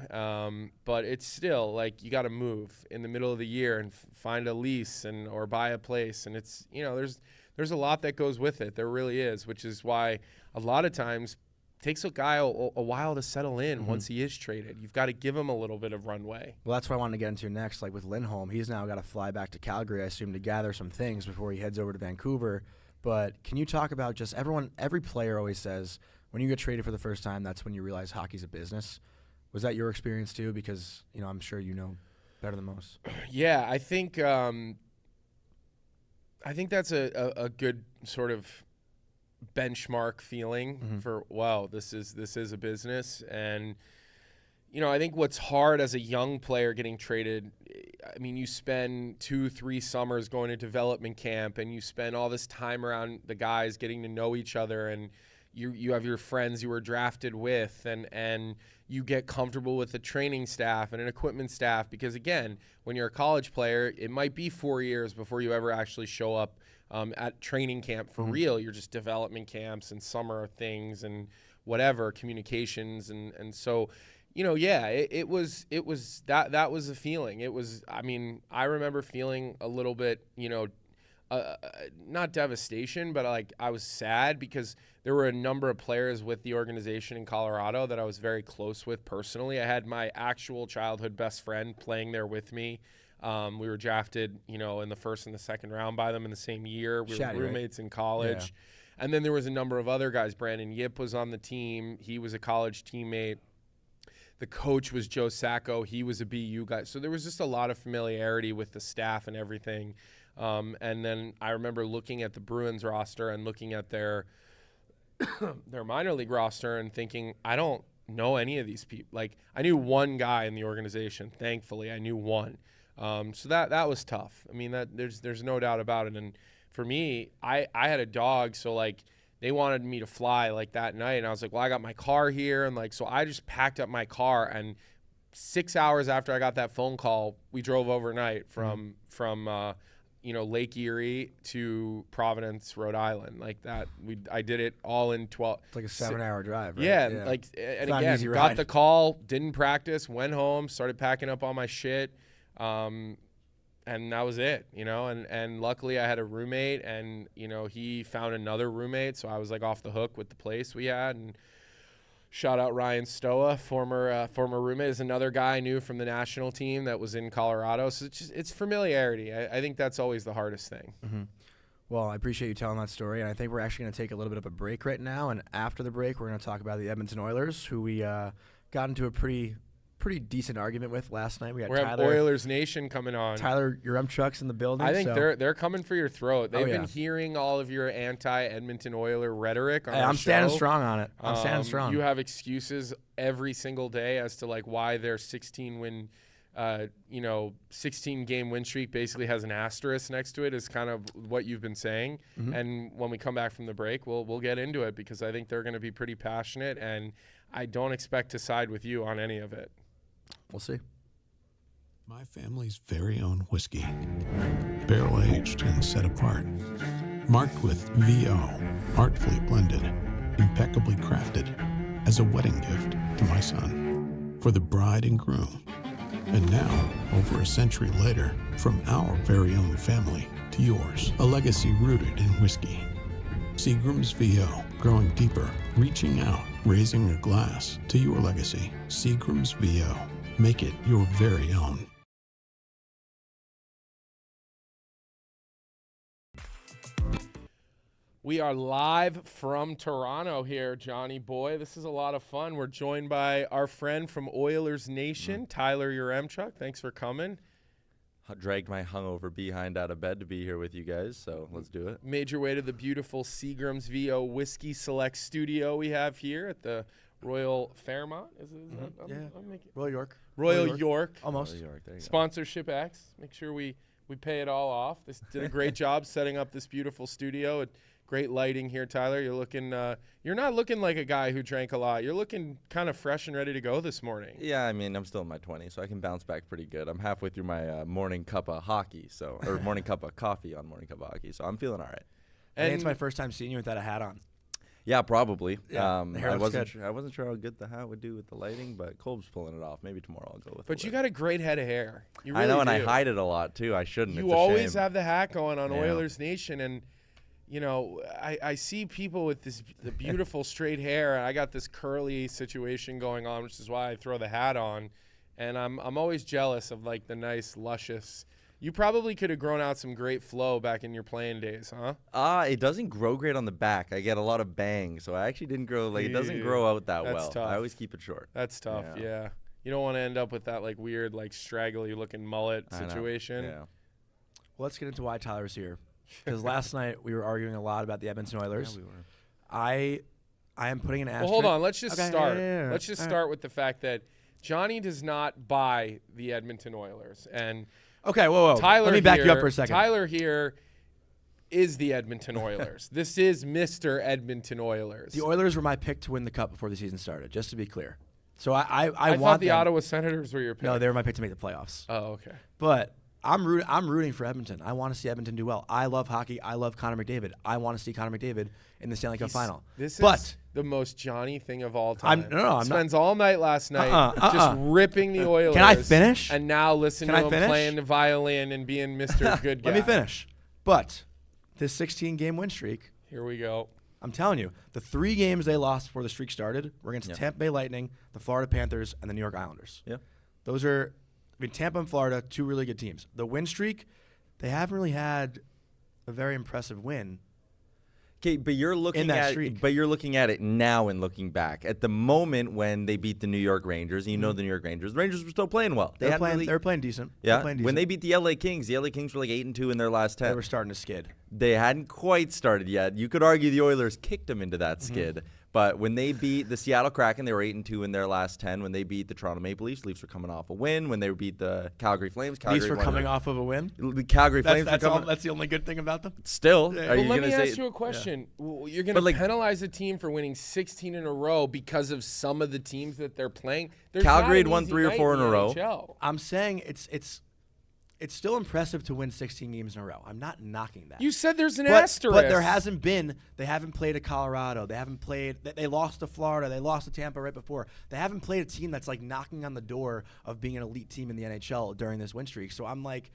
But it's still you got to move in the middle of the year and find a lease or buy a place. And it's, there's a lot that goes with it. There really is, which is why a lot of times takes a guy a while to settle in once he is traded. You've got to give him a little bit of runway. Well, that's what I wanted to get into next. With Lindholm, he's now got to fly back to Calgary, I assume, to gather some things before he heads over to Vancouver. But can you talk about just every player always says when you get traded for the first time, that's when you realize hockey's a business. Was that your experience too? Because, I'm sure you know. Better than most. Yeah, I think that's a good sort of benchmark feeling for, wow, this is a business. And I think what's hard as a young player getting traded, I mean, you spend 2-3 summers going to development camp, and you spend all this time around the guys getting to know each other, and you have your friends you were drafted with, and you get comfortable with the training staff and an equipment staff, because again, when you're a college player, it might be 4 years before you ever actually show up at training camp for real. You're just development camps and summer things and whatever, communications, and so it was that was a feeling. It was, I mean, I remember feeling a little bit, not devastation, but like I was sad because there were a number of players with the organization in Colorado that I was very close with personally. I had my actual childhood best friend playing there with me. We were drafted, in the first and the second round by them in the same year. We were roommates in college. Yeah. And then there was a number of other guys. Brandon Yip was on the team. He was a college teammate. The coach was Joe Sacco. He was a BU guy. So there was just a lot of familiarity with the staff and everything. And then I remember looking at the Bruins roster and looking at their minor league roster and thinking, I don't know any of these people. Like, I knew one guy in the organization. Thankfully, I knew one. So that was tough. I mean, that there's no doubt about it. And for me, I had a dog, so like, they wanted me to fly like that night, and I was like, well, I got my car here, and like, so I just packed up my car, and 6 hours after I got that phone call, we drove overnight from Lake Erie to Providence, Rhode Island, like that. I did it all in 12. It's like a 7-hour drive, right? Yeah, like, and again, got the call, didn't practice, went home, started packing up all my shit. And that was it, and luckily I had a roommate, and, he found another roommate. So I was like off the hook with the place we had. And shout out Ryan Stoa, former roommate, is another guy I knew from the national team that was in Colorado. So it's familiarity. I think that's always the hardest thing. Mm-hmm. Well, I appreciate you telling that story. And I think we're actually going to take a little bit of a break right now. And after the break, we're going to talk about the Edmonton Oilers, who we got into a pretty decent argument with last night. We're Tyler, Oilers Nation coming on. Tyler Uremchuk's in the building. I think they're coming for your throat. They've been hearing all of your anti-Edmonton Oiler rhetoric on our I'm show. Standing strong on it. I'm standing strong. You have excuses every single day as to like why their 16-win, 16-game win streak basically has an asterisk next to it is kind of what you've been saying. Mm-hmm. And when we come back from the break, we'll get into it, because I think they're going to be pretty passionate, and I don't expect to side with you on any of it. We'll see. My family's very own whiskey, barrel-aged and set apart, marked with VO, artfully blended, impeccably crafted, as a wedding gift to my son, for the bride and groom. And now, over a century later, from our very own family to yours, a legacy rooted in whiskey. Seagram's VO, growing deeper, reaching out, raising a glass to your legacy. Seagram's VO. Make it your very own. We are live from Toronto here, Johnny boy. This is a lot of fun. We're joined by our friend from Oilers Nation, Tyler Uremchuk. Thanks for coming. Dragged my hungover behind out of bed to be here with you guys, so let's do it. Made your way to the beautiful Seagram's VO Whiskey Select studio we have here at the Royal Fairmont. Royal York. Almost. Royal York, there you go. Sponsorship X. Make sure we pay it all off. This did a great job setting up this beautiful studio. Great lighting here, Tyler. You're looking. You're not looking like a guy who drank a lot. You're looking kind of fresh and ready to go this morning. Yeah, I mean, I'm still in my 20s, so I can bounce back pretty good. I'm halfway through my morning cup of hockey, or morning cup of coffee on morning cup of hockey, so I'm feeling all right. I think it's my first time seeing you without a hat on. Yeah, probably. Yeah, I wasn't sure how good the hat would do with the lighting, but Colb's pulling it off. Maybe tomorrow I'll go with it. But you got a great head of hair. You really I know, and do. I hide it a lot too. I shouldn't. You it's a always shame. have the hat going on Oilers Nation, and I see people with the beautiful straight hair, and I got this curly situation going on, which is why I throw the hat on, and I'm always jealous of like the nice luscious. You probably could have grown out some great flow back in your playing days, huh? It doesn't grow great on the back. I get a lot of bangs, so I actually didn't grow it doesn't grow out that well. Tough. I always keep it short. That's tough. Yeah. You don't want to end up with that like weird, like straggly looking mullet I know. situation. Yeah. Well, let's get into why Tyler's here. Because last night we were arguing a lot about the Edmonton Oilers. Yeah, we were. I am putting an asterisk. Well, hold on. Let's just Okay, start. yeah. Let's just All right. start with the fact that Johnny does not buy the Edmonton Oilers, and Okay, whoa. Tyler. Let me back here, you up for a second. Tyler here is the Edmonton Oilers. This is Mr. Edmonton Oilers. The Oilers were my pick to win the Cup before the season started, just to be clear. So I I want thought the them. Ottawa Senators were your pick. No, they were my pick to make the playoffs. Oh, okay. But I'm rooting for Edmonton. I want to see Edmonton do well. I love hockey. I love Connor McDavid. I want to see Connor McDavid in the Stanley Cup final. This but is the most Johnny thing of all time. I'm Spends all night last night just Uh-uh. ripping the Oilers. Can I finish? And now listen Can to I him finish? playing the violin and being Mr. Good Guy. Let me finish. But this 16-game win streak, Here we go. I'm telling you, the 3 games they lost before the streak started were against Yeah. Tampa Bay Lightning, the Florida Panthers, and the New York Islanders. Yeah. Those are, Tampa and Florida, 2 really good teams. The win streak, they haven't really had a very impressive win. Okay, but you're looking that at streak. but you're looking at it now and looking back at the moment when they beat the New York Rangers. And you know the New York Rangers. The Rangers were still playing well. They were hadn't playing, really- they were playing decent. yeah. Playing When decent. they beat the LA Kings were like 8-2 in their last 10. They were starting to skid. They hadn't quite started yet. You could argue the Oilers kicked them into that skid. But when they beat the Seattle Kraken, they were 8-2 in their last 10. When they beat the Toronto Maple Leafs were coming off a win. When they beat the Calgary Flames, Leafs were won coming their- off of a win. The Calgary Flames were coming. That's the only good thing about them. Still, Yeah. are Well, you let gonna me say? ask you a question. You're going But, to like- penalize a team for winning 16 in a row because of some of the teams that they're playing? There's Calgary not had an won easy 3 or night 4 in a the row. NHL. I'm saying it's still impressive to win 16 games in a row. I'm not knocking that. You said there's an but, asterisk. But there hasn't been. They haven't played a Colorado. They haven't played. They lost to Florida. They lost to Tampa right before. They haven't played a team that's like knocking on the door of being an elite team in the NHL during this win streak. So I'm like,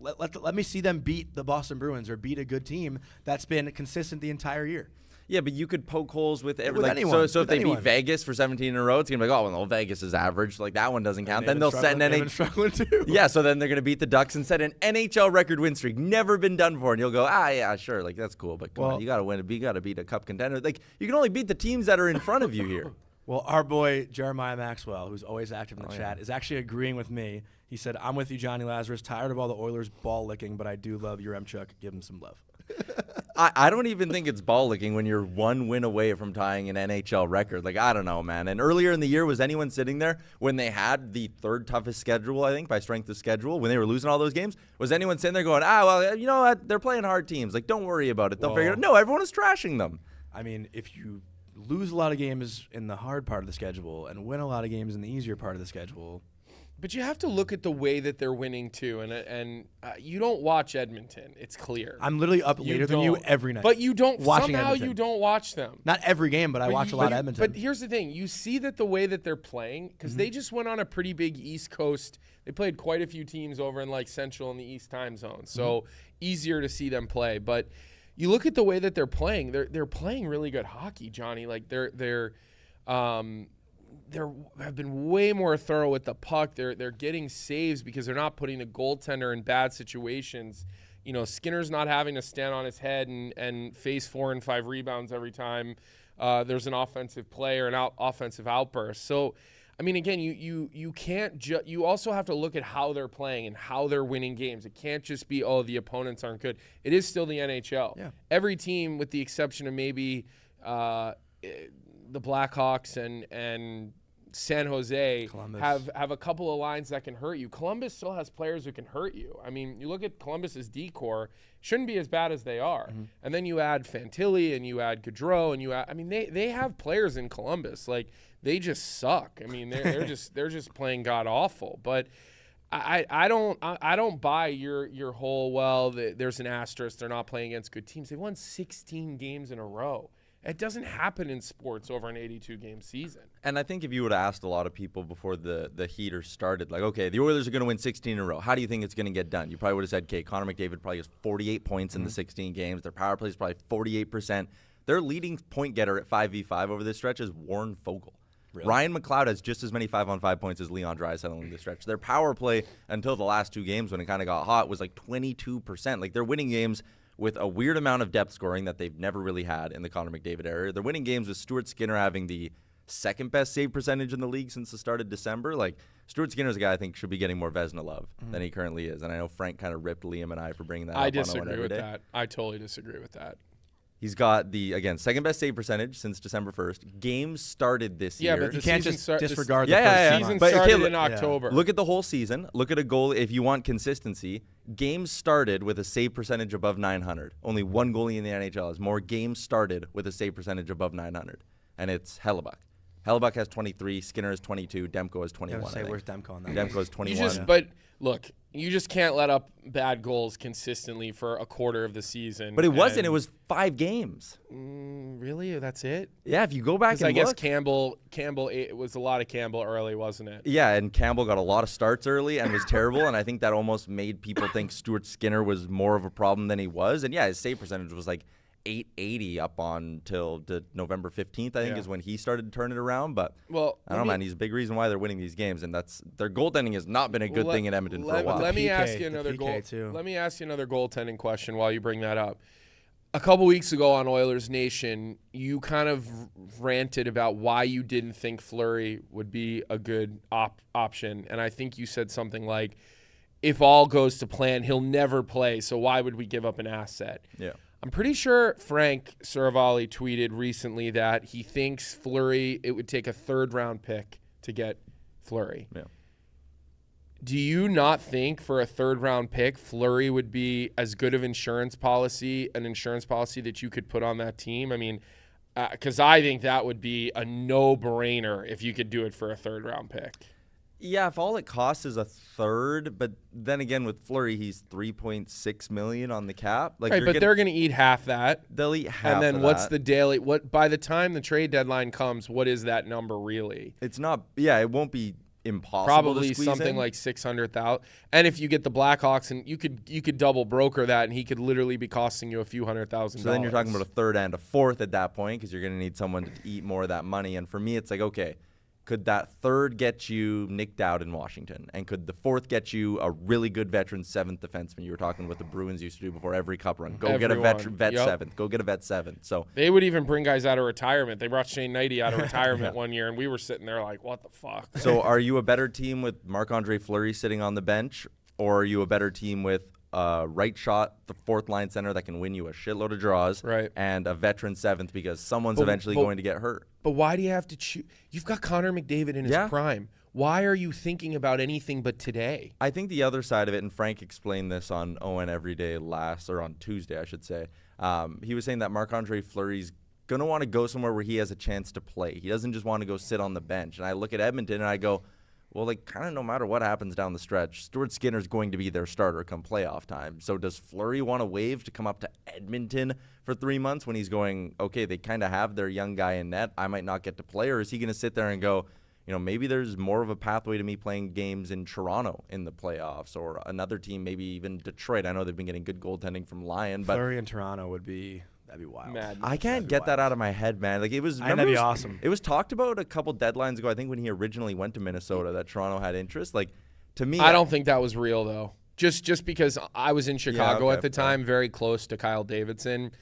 let me see them beat the Boston Bruins or beat a good team that's been consistent the entire year. Yeah, but you could poke holes with every. With Like, anyone, so if with they anyone. beat Vegas for 17 in a row, it's gonna be like, oh, well, Vegas is average. Like that one doesn't count. Then they'll set an They've been NHL. struggling too. Yeah, so then they're gonna beat the Ducks and set an NHL record win streak, never been done before, and you'll go, yeah, sure, like that's cool, but come Well- on, you gotta win. You gotta beat a cup contender. Like you can only beat the teams that are in front of you here. Well, our boy Jeremiah Maxwell, who's always active in the Oh, chat, is actually agreeing with me. He said, "I'm with you, Johnny Lazarus. Tired of all the Oilers ball licking, but I do love Yaremchuk. Give him some love." I don't even think it's ball licking when you're 1 win away from tying an NHL record. Like, I don't know, man. And earlier in the year, was anyone sitting there when they had the 3rd toughest schedule, I think, by strength of schedule, when they were losing all those games? Was anyone sitting there going, well, you know what? They're playing hard teams. Like, don't worry about it. They'll figure it out. No, everyone is trashing them. I mean, if you lose a lot of games in the hard part of the schedule and win a lot of games in the easier part of the schedule, But you have to look at the way that they're winning too, and you don't watch Edmonton. It's clear. I'm literally up later than you don't. every night. But you don't. Watching Somehow Edmonton. you don't watch them. Not every game, but I watch a lot of Edmonton. But here's the thing: you see that the way that they're playing, because they just went on a pretty big East Coast. They played quite a few teams over in like Central and the East time zone, so easier to see them play. But you look at the way that they're playing; they're playing really good hockey, Johnny. Like they have been way more thorough with the puck. They're getting saves because they're not putting the goaltender in bad situations. You know, Skinner's not having to stand on his head and face 4 and 5 rebounds every time there's an offensive play or an offensive outburst. So, I mean, again, you can't you also have to look at how they're playing and how they're winning games. It can't just be, oh, the opponents aren't good. It is still the NHL. Yeah. Every team, with the exception of maybe the Blackhawks and San Jose, Columbus. have a couple of lines that can hurt you. Columbus still has players who can hurt you. I mean, you look at Columbus's D-core, shouldn't be as bad as they are. And then you add Fantilli and you add Gaudreau and I mean, they have players in Columbus. Like, they just suck. I mean, they're just playing god awful. But I don't buy your whole, well, there's an asterisk, they're not playing against good teams. They won 16 games in a row. It doesn't happen in sports over an 82-game season. And I think if you would have asked a lot of people before the heater started, like, okay, the Oilers are going to win 16 in a row. How do you think it's going to get done? You probably would have said, okay, Connor McDavid probably has 48 points in the 16 games. Their power play is probably 48%. Their leading point getter at 5v5 over this stretch is Warren Fogle. Really? Ryan McLeod has just as many 5-on-5 points as Leon Draisaitl in this stretch. Their power play until the last 2 games when it kind of got hot was like 22%. Like, they're winning games with a weird amount of depth scoring that they've never really had in the Connor McDavid era. They're winning games with Stuart Skinner having the second best save percentage in the league since the start of December. Like, Stuart Skinner's a guy I think should be getting more Vezina love than he currently is. And I know Frank kind of ripped Liam and I for bringing that up. I disagree with that. I totally disagree with that. He's got the, again, second best save percentage since December 1st. Games started this year. But you can't just disregard the first first season month. started in October. Look at the whole season. Look at a goal if you want consistency. Games started with a save percentage above 900. Only one goalie in the NHL has more games started with a save percentage above 900, and it's Hellebuck. Hellebuck has 23, Skinner has 22, Demko has 21. Where's Demko on that? Demko has 21. But look, you just can't let up bad goals consistently for a quarter of the season. But it wasn't. It was 5 games. Really? That's it? Yeah, if you go back and I guess look. Campbell, it was a lot of Campbell early, wasn't it? Yeah, and Campbell got a lot of starts early and was terrible, and I think that almost made people think Stuart Skinner was more of a problem than he was. And yeah, his save percentage was like 880 up on till November 15th, I think, is when he started to turn it around. But I don't know, man. He's a big reason why they're winning these games, and that's their goaltending has not been a good thing in Edmonton for a while. Let me ask you another goaltending question while you bring that up. A couple weeks ago on Oilers Nation, you kind of ranted about why you didn't think Fleury would be a good option, and I think you said something like, if all goes to plan, he'll never play, so why would we give up an asset? Yeah. I'm pretty sure Frank Saravalli tweeted recently that he thinks Fleury, it would take a 3rd-round pick to get Fleury. Yeah. Do you not think for a 3rd-round pick, Fleury would be as good of an insurance policy that you could put on that team? I mean, because I think that would be a no-brainer if you could do it for a 3rd-round pick. Yeah, if all it costs is a 3rd, but then again with Fleury, he's $3.6 million on the cap. Like, right, but they're going to eat half that. They'll eat half. And then of what's that. the daily? What by the time the trade deadline comes, what is that number really? It's not. Yeah, it won't be impossible. Probably to squeeze something in. like 600,000. And if you get the Blackhawks, and you could double broker that, and he could literally be costing you a few $100,000. So then you're talking about a 3rd and a 4th at that point, because you're going to need someone to eat more of that money. And for me, it's like, okay, could that 3rd get you Nick Dowd in Washington? And could the 4th get you a really good veteran 7th defenseman? You were talking what the Bruins used to do before every cup run. Go get a vet 7th. Go get a vet 7th. So they would even bring guys out of retirement. They brought Shane Knighty out of retirement one year, and we were sitting there like, what the fuck? So are you a better team with Marc-Andre Fleury sitting on the bench, or are you a better team with right shot, the 4th line center that can win you a shitload of draws, right, and a veteran 7th because someone's eventually going to get hurt? But why do you have to choose? You've got Connor McDavid in his prime. Why are you thinking about anything but today? I think the other side of it, and Frank explained this on ON Everyday on Tuesday, I should say. He was saying that Marc-Andre Fleury's going to want to go somewhere where he has a chance to play. He doesn't just want to go sit on the bench. And I look at Edmonton and I go, well, like, kind of no matter what happens down the stretch, Stuart Skinner's going to be their starter come playoff time. So does Fleury want to waive to come up to Edmonton for 3 months when he's going, okay, they kind of have their young guy in net, I might not get to play? Or is he going to sit there and go, you know, maybe there's more of a pathway to me playing games in Toronto in the playoffs, or another team, maybe even Detroit. I know they've been getting good goaltending from Lyon, but Fleury in Toronto that'd be wild. Madness. I can't get that out of my head, man. Like, it was, that'd be awesome. It was talked about a couple deadlines ago, I think, when he originally went to Minnesota, that Toronto had interest. Like, to me, I don't think that was real though. Just because I was in Chicago at the time, very close to Kyle Davidson.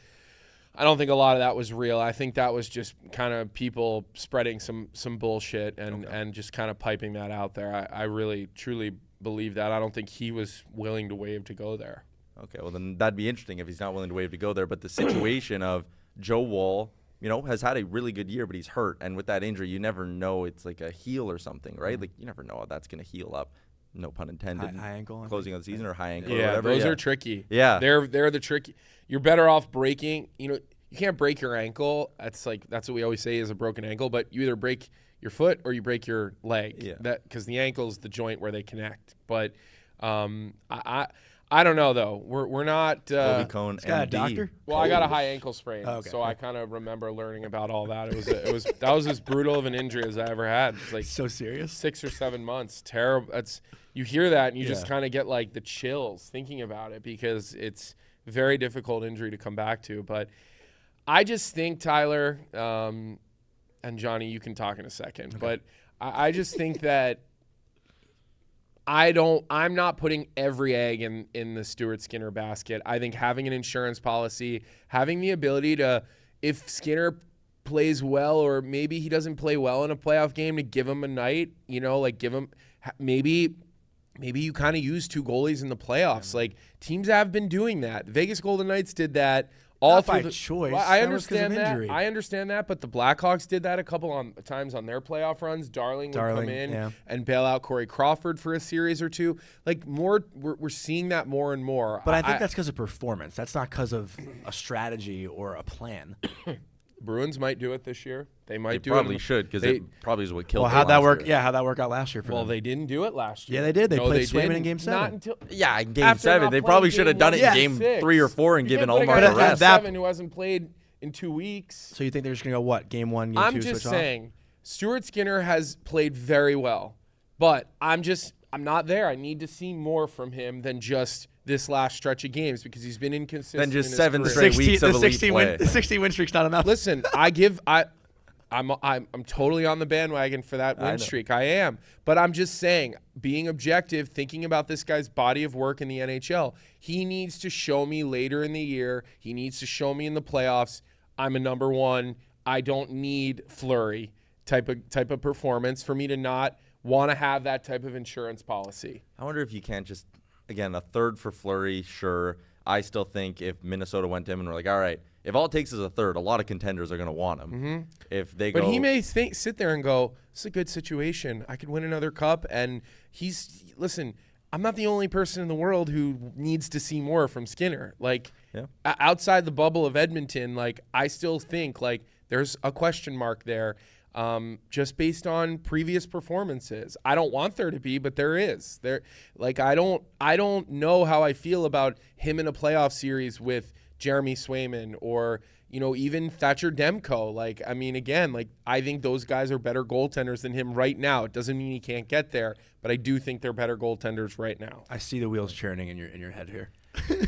I don't think a lot of that was real. I think that was just kind of people spreading some bullshit and just kind of piping that out there. I really, truly believe that. I don't think he was willing to waive to go there. Okay, well, then that'd be interesting if he's not willing to waive to go there. But the situation of Joe Woll, you know, has had a really good year, but he's hurt. And with that injury, you never know. It's like a heel or something, right? Like, you never know how that's going to heal up. No pun intended. High ankle. Closing of the season or high ankle or Yeah, whatever. those are tricky. Yeah. They're the tricky. You're better off breaking, you know, you can't break your ankle. That's what we always say is a broken ankle, but you either break your foot or you break your leg. Yeah. Because the ankle is the joint where they connect. But I don't know though. We're not. Kobe Cohn, got a MD. doctor? Well, I got a high ankle sprain, Okay. so I kind of remember learning about all that. That was as brutal of an injury as I ever had. It's like So serious. 6 or 7 months. Terrible. You hear that and you just Yeah. kind of get like the chills thinking about it because it's a very difficult injury to come back to. But I just think, Tyler, and Johnny, you can talk in a second, but I just think that I'm not putting every egg in the Stuart Skinner basket. I think having an insurance policy, having the ability to, if Skinner plays well, or maybe he doesn't play well in a playoff game, to give him a night, like give him maybe you kind of use 2 goalies in the playoffs. Like teams have been doing that. The Vegas Golden Knights did that. All Not by through choice. Well, I That was 'cause of understand that. injury. I understand that, but the Blackhawks did that a couple times on their playoff runs. Darling would come in and bail out Corey Crawford for a series or two. Like we're seeing that more and more. But I think that's because of performance. That's not because of a strategy or a plan. Bruins might do it this year. They might do probably it. should, because it probably is what killed. Well, them how'd that last work? year. Yeah, how'd that work out last year for them? They didn't do it last year. Yeah, they did. They played Swayman in didn't. Game 7. Not until Yeah, in Game after 7, not they playing probably should have done it in Game Game 3 or 4 and given Omar the the rest. that- 7 who hasn't played in 2 weeks. So you think they're just gonna go what? Game 1, Game 2, I'm just switch saying, Stuart Skinner has played very well, but I'm not there. I need to see more from him than just this last stretch of games, because he's been inconsistent. Than just in his 7 career. straight weeks of elite 16 play. win, 16 win streak's not enough. Listen, I'm totally on the bandwagon for that win streak. I am. But I'm just saying, being objective, thinking about this guy's body of work in the NHL, he needs to show me later in the year. He needs to show me in the playoffs, I'm a number 1. I don't need Fleury type of performance for me to not want to have that type of insurance policy. I wonder if you can't just, again, a third for Fleury, sure. I still think if Minnesota went to him and were like, all right, if all it takes is a third, a lot of contenders are going to want him. Mm-hmm. If they But he may sit there and go, "It's a good situation. I could win another cup." And listen. I'm not the only person in the world who needs to see more from Skinner. Like outside the bubble of Edmonton, like I still think like there's a question mark there, just based on previous performances. I don't want there to be, but there is. Like I don't know how I feel about him in a playoff series with Jeremy Swayman or even Thatcher Demko. Like, I mean, again, like I think those guys are better goaltenders than him right now. It doesn't mean he can't get there, but I do think they're better goaltenders right now. I see the wheels churning in your head here.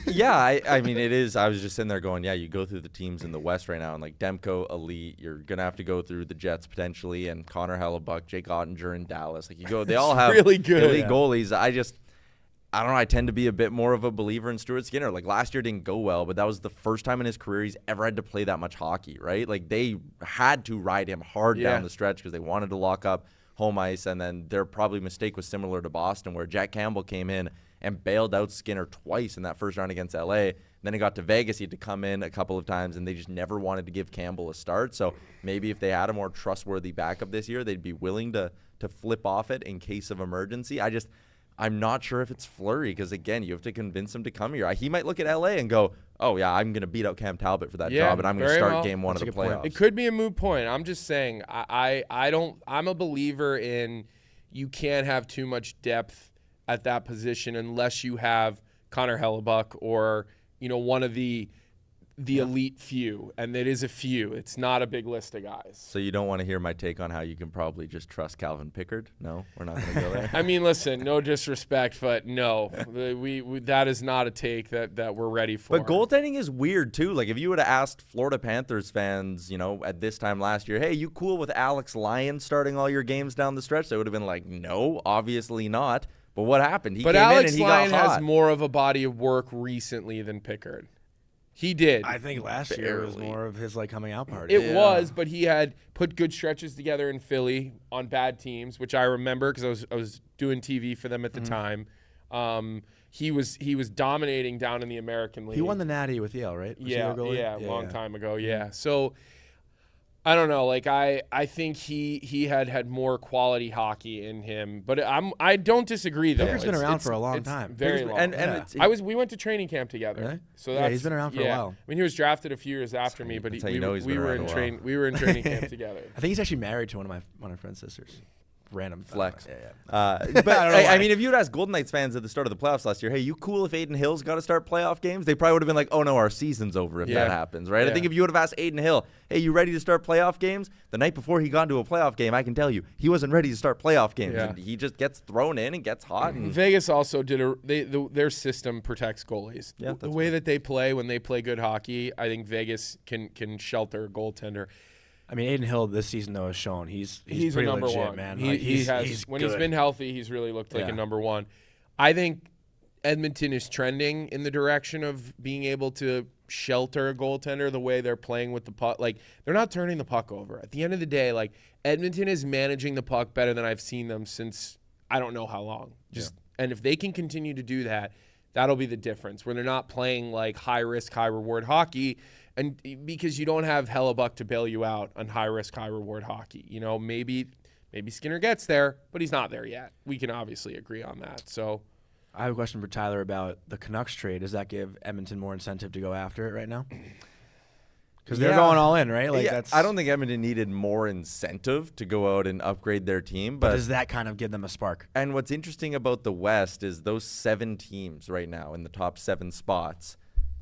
Yeah, I mean, it is. I was just sitting there going, yeah, you go through the teams in the West right now, and like Demko, elite. You're going to have to go through the Jets potentially, and Connor Hellebuck, Jake Ottinger in Dallas. Like, they all have really good elite goalies. I don't know. I tend to be a bit more of a believer in Stuart Skinner. Like last year didn't go well, but that was the first time in his career he's ever had to play that much hockey, right? Like they had to ride him hard down the stretch because they wanted to lock up home ice, and then their probably mistake was similar to Boston, where Jack Campbell came in and bailed out Skinner twice in that first round against LA. And then he got to Vegas, he had to come in a couple of times, and they just never wanted to give Campbell a start. So maybe if they had a more trustworthy backup this year, they'd be willing to flip off it in case of emergency. I'm not sure if it's Fleury, because, again, you have to convince him to come here. He might look at L.A. and go, oh, yeah, I'm going to beat out Cam Talbot for that job, and I'm going to start game 1 of the playoffs. It could be a moot point. I'm just saying, I'm a believer in you can't have too much depth at that position unless you have Connor Hellebuck or, one of the elite few, and it is a few. It's not a big list of guys. So you don't want to hear my take on how you can probably just trust Calvin Pickard? No, we're not going to go there. I mean, listen, no disrespect, but no, we that is not a take that we're ready for. But goaltending is weird too. Like if you would have asked Florida Panthers fans, at this time last year, hey, you cool with Alex Lyon starting all your games down the stretch? They would have been like, no, obviously not. But what happened? He came Alex in and he Lyon got hot. has more of a body of work recently than Pickard. He did. I think last year was more of his coming out party. It was, but he had put good stretches together in Philly on bad teams, which I remember because I was doing TV for them at the time. He was dominating down in the American League. He won the Natty with Yale, right? Was he their goalie? long time ago. Yeah. So I don't know. Like I think he had more quality hockey in him, but I don't disagree though. Pickard's been around for a long time. Very long. And we went to training camp together. Really? So he's been around for a while. I mean, he was drafted a few years after me, but we were in training camp together. I think he's actually married to one of my friend's sisters. Random flex. Yeah. But I mean, if you'd asked Golden Knights fans at the start of the playoffs last year, hey, you cool if Aiden Hill's got to start playoff games? They probably would have been like, oh no, our season's over if that happens, right? Yeah. I think if you would have asked Aiden Hill, hey, you ready to start playoff games? The night before he got into a playoff game, I can tell you, he wasn't ready to start playoff games. Yeah. And he just gets thrown in and gets hot. And Vegas also did their system protects goalies. Yeah, The way that they play when they play good hockey, I think Vegas can shelter a goaltender. I mean, Aiden Hill this season though has shown he's a pretty number legit, one, man. He's good. been healthy, he's really looked like Yeah. a number one. I think Edmonton is trending in the direction of being able to shelter a goaltender the way they're playing with the puck. Like, they're not turning the puck over. At the end of the day, like, Edmonton is managing the puck better than I've seen them since I don't know how long. And if they can continue to do that, that'll be the difference, where they're not playing like high risk, high reward hockey. And because you don't have Hellebuck to bail you out on high risk, high reward hockey. You know, maybe Skinner gets there, but he's not there yet. We can obviously agree on that. So I have a question for Tyler about the Canucks trade. Does that give Edmonton more incentive to go after it right now? Because they're going all in, right? Like I don't think Edmonton needed more incentive to go out and upgrade their team. But does that kind of give them a spark? And what's interesting about the West is those 7 teams right now in the top 7 spots,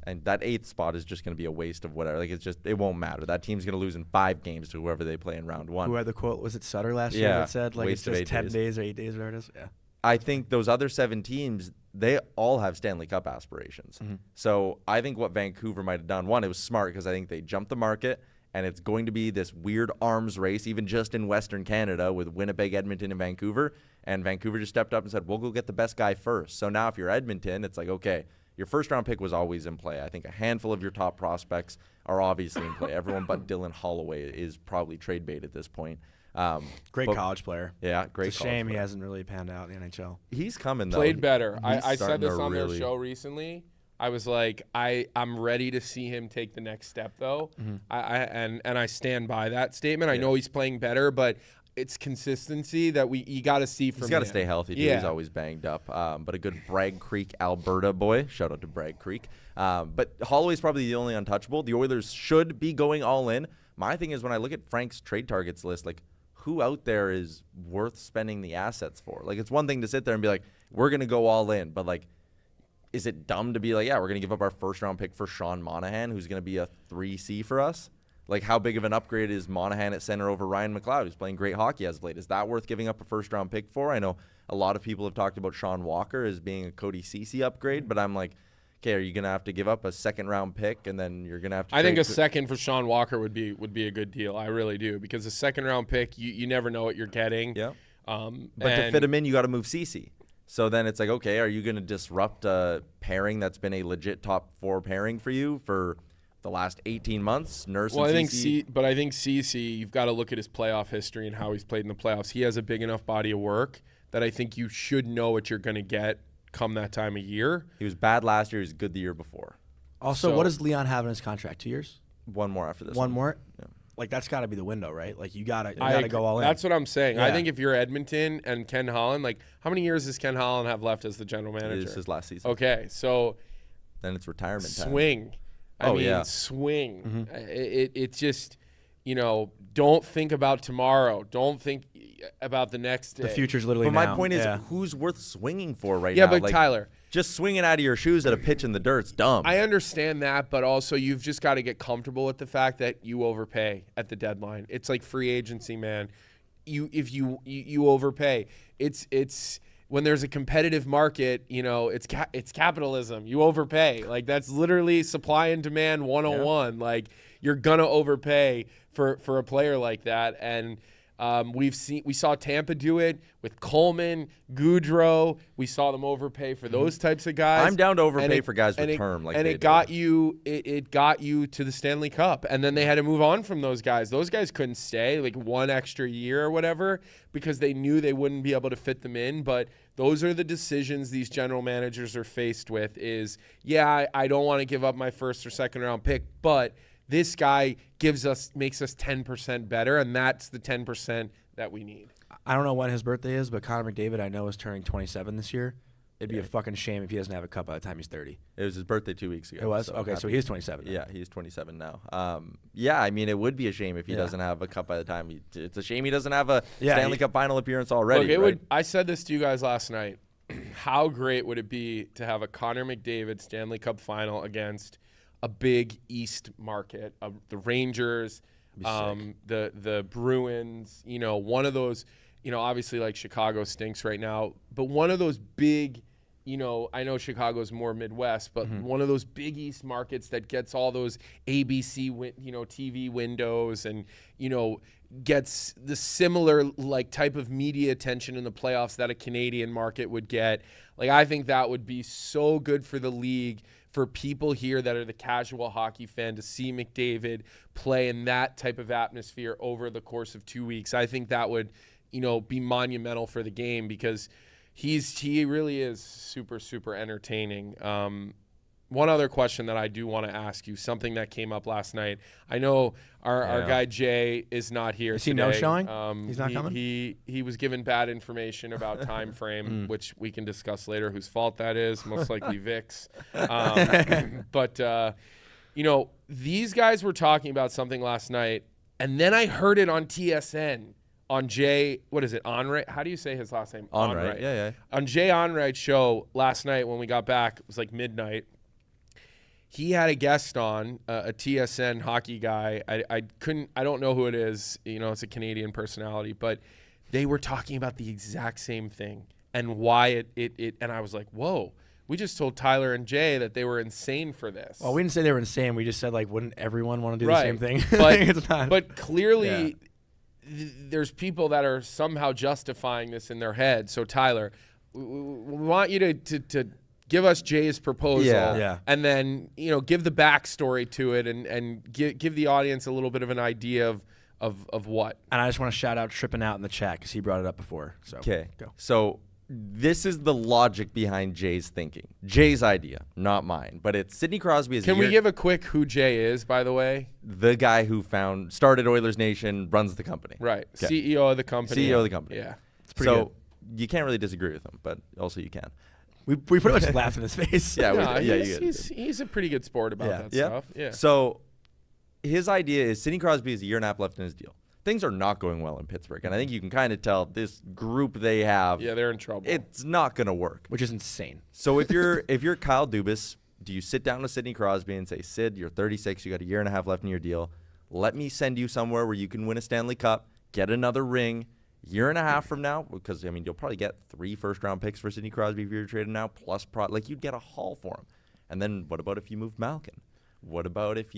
and that 8th spot is just going to be a waste of whatever. Like, it won't matter. That team's going to lose in 5 games to whoever they play in round 1. Who had the quote? Was it Sutter last year that said, like, waste it's of just 10 days or 8 days, whatever it is? Yeah. I think those other 7 teams, they all have Stanley Cup aspirations. So I think what Vancouver might have done, one, it was smart because I think they jumped the market, and it's going to be this weird arms race, even just in Western Canada with Winnipeg, Edmonton, and Vancouver. And Vancouver just stepped up and said, we'll go get the best guy first. So now if you're Edmonton, it's like, okay, your first-round pick was always in play. I think a handful of your top prospects are obviously in play. Everyone but Dylan Holloway is probably trade bait at this point. Great college player. Yeah, great. It's a shame he hasn't really panned out in the NHL. He's coming, though. Played better. I said this on their show recently. I was like, I'm ready to see him take the next step, though. I stand by that statement. I know he's playing better, but it's consistency that you got to see from him. He's got to stay healthy, too. Yeah. He's always banged up. But a good Bragg Creek, Alberta boy. Shout out to Bragg Creek. But Holloway's probably the only untouchable. The Oilers should be going all in. My thing is, when I look at Frank's trade targets list, like, who out there is worth spending the assets for? Like, it's one thing to sit there and be like, we're going to go all in. But, like, is it dumb to be like, yeah, we're going to give up our first-round pick for Sean Monahan, who's going to be a 3C for us? Like, how big of an upgrade is Monahan at center over Ryan McLeod, who's playing great hockey as of late? Is that worth giving up a first-round pick for? I know a lot of people have talked about Sean Walker as being a Cody Ceci upgrade, but I'm like, okay, are you going to have to give up a second-round pick, and then you're going to have to I think a second for Sean Walker would be a good deal. I really do, because a second-round pick, you never know what you're getting. Yeah. But to fit him in, you got to move Ceci. So then it's like, okay, are you going to disrupt a pairing that's been a legit top 4 pairing for you for the last 18 months? Nurse and Ceci? But I think Ceci, you've got to look at his playoff history and how he's played in the playoffs. He has a big enough body of work that I think you should know what you're going to get come that time of year. He was bad last year. He was good the year before. Also, what does Leon have in his contract? 2 years? One more after this. One more? Yeah. Like, that's got to be the window, right? Like, you gotta go all in. That's what I'm saying. Yeah. I think if you're Edmonton and Ken Holland, like, how many years does Ken Holland have left as the general manager? This is his last season. Okay, so then it's retirement time. Swing. Swing. It's just, don't think about tomorrow. Don't think about the next day. The future's literally now. But my point is, who's worth swinging for right now? Yeah, but like, Tyler, just swinging out of your shoes at a pitch in the dirt's dumb. I understand that, but also you've just got to get comfortable with the fact that you overpay at the deadline. It's like free agency, man. If you overpay, it's when there's a competitive market, it's capitalism. You overpay. Like, that's literally supply and demand 101. Yeah. Like, you're gonna overpay for a player like that, and we saw Tampa do it with Coleman, Goudreau. We saw them overpay for those types of guys. I'm down to overpay for guys with term. It got you to the Stanley Cup, and then they had to move on from those guys. Those guys couldn't stay like one extra year or whatever because they knew they wouldn't be able to fit them in. But those are the decisions these general managers are faced with. I don't want to give up my first or second round pick, but this guy makes us 10% better, and that's the 10% that we need. I don't know when his birthday is, but Connor McDavid, I know, is turning 27 this year. It'd be a fucking shame if he doesn't have a cup by the time he's 30. It was his birthday 2 weeks ago. It was? Okay, so he's 27 now. Yeah, he's 27 now. I mean, it would be a shame if he doesn't have a cup by the time. It's a shame he doesn't have a Stanley Cup final appearance already. Look, I said this to you guys last night. How great would it be to have a Connor McDavid Stanley Cup final against a big East market, the Rangers, the Bruins, one of those, obviously like Chicago stinks right now, but one of those big I know Chicago's more Midwest, but one of those big East markets that gets all those ABC, TV windows and, gets the similar like type of media attention in the playoffs that a Canadian market would get. Like, I think that would be so good for the league, for people here that are the casual hockey fan, to see McDavid play in that type of atmosphere over the course of 2 weeks. I think that would, be monumental for the game, because he really is super, super entertaining. One other question that I do want to ask you, something that came up last night. I know our guy Jay is not here Is he today. no-showing? He's not coming? He was given bad information about time frame, which we can discuss later, whose fault that is, most likely Vic's. But these guys were talking about something last night, and then I heard it on TSN. On Jay, what is it, Onrait? How do you say his last name? Onrait. Yeah. On Jay Onrait's show last night when we got back, it was like midnight. He had a guest on, a TSN hockey guy. I don't know who it is. It's a Canadian personality, but they were talking about the exact same thing and why it and I was like, whoa. We just told Tyler and Jay that they were insane for this. Well, we didn't say they were insane. We just said, like, wouldn't everyone want to do the same thing? But, It's not. But clearly there's people that are somehow justifying this in their head. So, Tyler, we want you to give us Jay's proposal, and then give the backstory to it, and give the audience a little bit of an idea of what. And I just want to shout out Tripping Out in the chat, because he brought it up before. So Okay. Go. So this is the logic behind Jay's thinking. Jay's idea, not mine. But it's Sidney Crosby is Can we give a quick who Jay is, by the way? the guy who started Oilers Nation, runs the company. Right. Okay. CEO of the company. CEO of the company. Yeah. It's pretty good. You can't really disagree with him, but also you can. We pretty much laughed in his face. Yeah, No, you he's a pretty good sport about that stuff. Yeah. So his idea is Sidney Crosby has a year and a half left in his deal. Things are not going well in Pittsburgh, and I think you can kind of tell this group they have. Yeah, they're in trouble. It's not going to work. Which is insane. So if you're Kyle Dubas, do you sit down with Sidney Crosby and say, Sid, you're 36, you got a year and a half left in your deal. Let me send you somewhere where you can win a Stanley Cup, get another ring. Year and a half from now, because you'll probably get 3 first-round picks for Sidney Crosby if you're traded now, plus you'd get a haul for him. And then what about if you move Malkin? What about if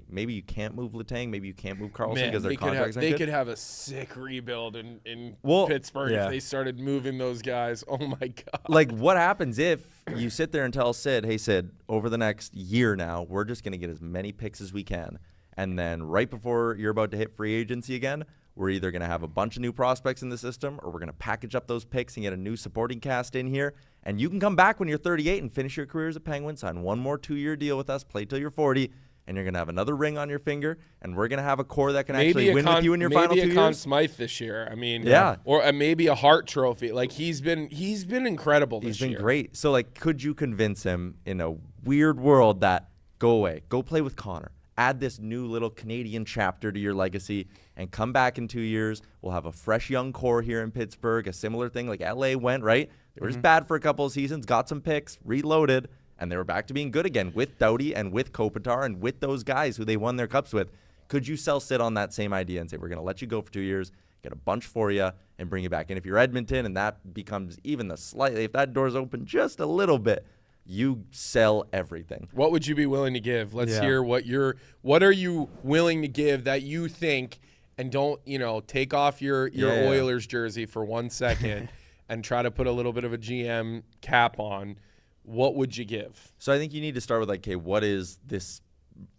maybe you can't move Letang, maybe you can't move Carlson because their contracts aren't they good? could have a sick rebuild in Pittsburgh if they started moving those guys. Oh my God! Like, what happens if you sit there and tell Sid, hey Sid, over the next year now, we're just going to get as many picks as we can, and then right before you're about to hit free agency again, we're either going to have a bunch of new prospects in the system, or we're going to package up those picks and get a new supporting cast in here. And you can come back when you're 38 and finish your career as a Penguin, sign one more 2-year deal with us, play till you're 40, and you're going to have another ring on your finger, and we're going to have a core that can actually win with you in your final 2 years. Maybe a Conn Smythe this year. I mean, yeah. Or maybe a Hart Trophy. Like, he's been incredible this year. He's been great. So, like, could you convince him in a weird world that go away, go play with Connor, add this new little Canadian chapter to your legacy, and come back in 2 years? We'll have a fresh young core here in Pittsburgh, a similar thing like LA went, right? They were just bad for a couple of seasons, got some picks, reloaded, and they were back to being good again with Doughty and with Kopitar and with those guys who they won their cups with. Could you sell Sid on that same idea and say, we're going to let you go for 2 years, get a bunch for you, and bring you back? And if you're Edmonton and that becomes even if that door's open just a little bit, you sell everything. What would you be willing to give? Let's hear what are you willing to give that you think, and don't, take off your Oilers jersey for 1 second and try to put a little bit of a GM cap on. What would you give? So I think you need to start with, okay, what is this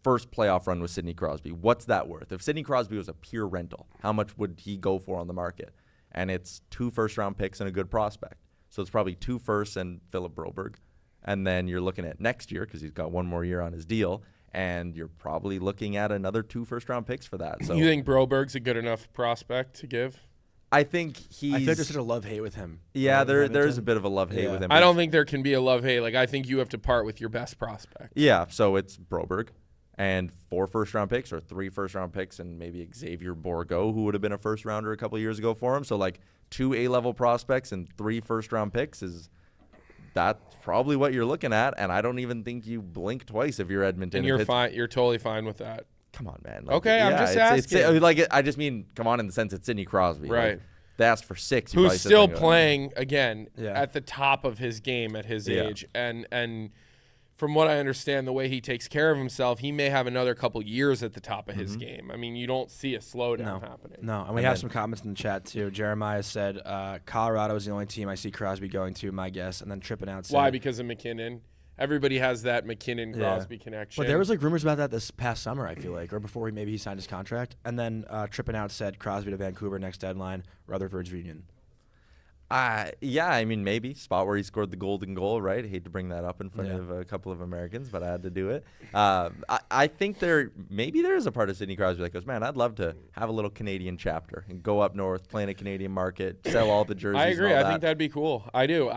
first playoff run with Sidney Crosby? What's that worth? If Sidney Crosby was a pure rental, how much would he go for on the market? And it's 2 first-round picks and a good prospect. So it's probably 2 firsts and Philip Broberg. And then you're looking at next year, because he's got 1 more year on his deal, and you're probably looking at another 2 first-round picks for that. So you think Broberg's a good enough prospect to give? I think I feel like there's such a love-hate with him. Yeah, there's a bit of a love-hate with him. I don't think there can be a love-hate. Like, I think you have to part with your best prospect. Yeah, so it's Broberg and 4 first-round picks, or 3 first-round picks, and maybe Xavier Bourgault, who would have been a first-rounder a couple of years ago for him. So, like, 2 A-level prospects and 3 first-round picks that's probably what you're looking at, and I don't even think you blink twice if you're Edmonton. And you're fine. You're totally fine with that. Come on, man. Okay, I'm just asking. I just mean, come on, in the sense it's Sidney Crosby. Right. they asked for 6. You who's probably said still something about- playing again Yeah. at the top of his game at his Yeah. age, and from what I understand, the way he takes care of himself, he may have another couple years at the top of his game. I mean, you don't see a slowdown happening. No, and we have some comments in the chat too. Jeremiah said, Colorado is the only team I see Crosby going to, my guess. And then tripping out said, Why? Because of McKinnon. Everybody has that McKinnon-Crosby connection. But there was like rumors about that this past summer, I feel like, or before maybe he signed his contract. And then tripping out said Crosby to Vancouver next deadline, Rutherford's reunion. Yeah, I mean, maybe. Spot where he scored the golden goal, right? I hate to bring that up in front of a couple of Americans, but I had to do it. I think maybe there is a part of Sidney Crosby that goes, man, I'd love to have a little Canadian chapter and go up north, play in a Canadian market, sell all the jerseys. I agree. And all I that. think that'd be cool. I do.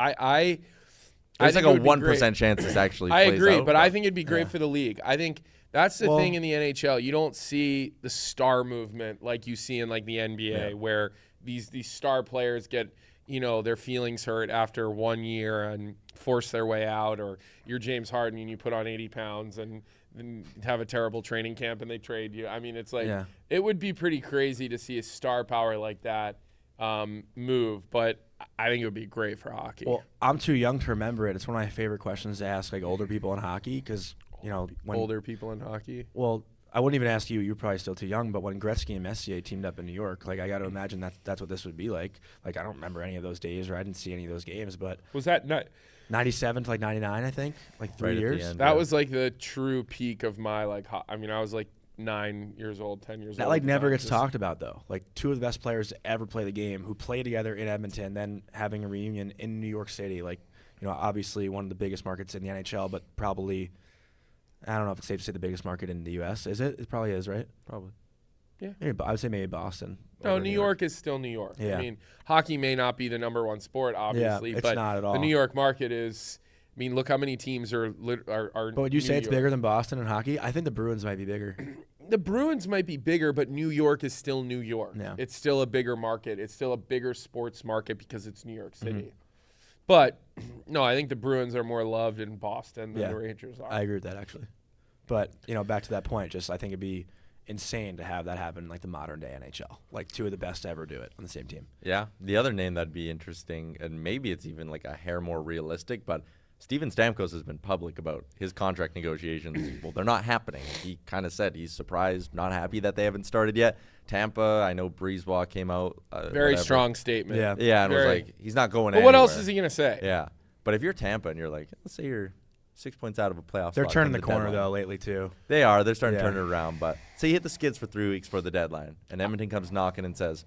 There's like think a it would be 1% great. chance this actually I plays agree, out, but I think it'd be great for the league. I think that's the Well- thing in the NHL. You don't see the star movement like you see in like the NBA, where these star players get their feelings hurt after 1 year and force their way out, or you're James Harden and you put on 80 pounds and then have a terrible training camp and they trade you. I mean, it's like it would be pretty crazy to see a star power like that move, but I think it would be great for hockey. Well, I'm too young to remember it. It's one of my favorite questions to ask like older people in hockey because, when older people in hockey. Well, I wouldn't even ask you. You're probably still too young. But when Gretzky and Messier teamed up in New York, like I got to imagine that's what this would be like. Like I don't remember any of those days, or I didn't see any of those games. But Was that not? 97 to like 99, I think, like 3 Right at the years. end. That was like the true peak of my I mean, I was like 9 years old, 10 years old. That like at the never time. gets Just- talked about though. Like two of the best players to ever play the game, who played together in Edmonton, then having a reunion in New York City. Like obviously one of the biggest markets in the NHL, but probably. I don't know if it's safe to say the biggest market in the U.S. Is it? It probably is, right? Probably. Yeah. Maybe, I would say maybe Boston. No, over New York is still New York. Yeah. I mean, hockey may not be the number one sport, obviously, it's but not at all. the New York market is. I mean, look how many teams are. But would you say it's bigger than Boston in hockey? I think the Bruins might be bigger. The Bruins might be bigger, but New York is still New York. Yeah. It's still a bigger market. It's still a bigger sports market because it's New York City. Mm-hmm. But no, I think the Bruins are more loved in Boston than Yeah. the Rangers are. I agree with that actually. But back to that point, just I think it'd be insane to have that happen in like the modern day NHL. Like two of the best to ever do it on the same team. Yeah. The other name that'd be interesting, and maybe it's even like a hair more realistic, but Steven Stamkos has been public about his contract negotiations. Well, they're not happening. He kind of said he's surprised, not happy that they haven't started yet. Tampa, I know Breezewalk came out. Very whatever. strong statement. Yeah. Yeah, and was Very- like, he's not going But anywhere. what else is he going to say? Yeah. But if you're Tampa and you're like, let's say you're 6 points out of a playoff They're spot turning come the corner deadline. though lately too. They are. They're starting Yeah. to turn it around. But say you hit the skids for 3 weeks for the deadline, and Edmonton comes knocking and says,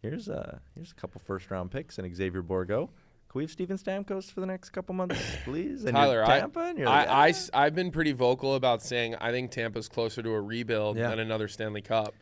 here's a couple first-round picks and Xavier Bourgault. Can we have Steven Stamkos for the next couple months, please? And Tyler, you're Tampa, and you're like, I've been pretty vocal about saying I think Tampa's closer to a rebuild Yeah. than another Stanley Cup.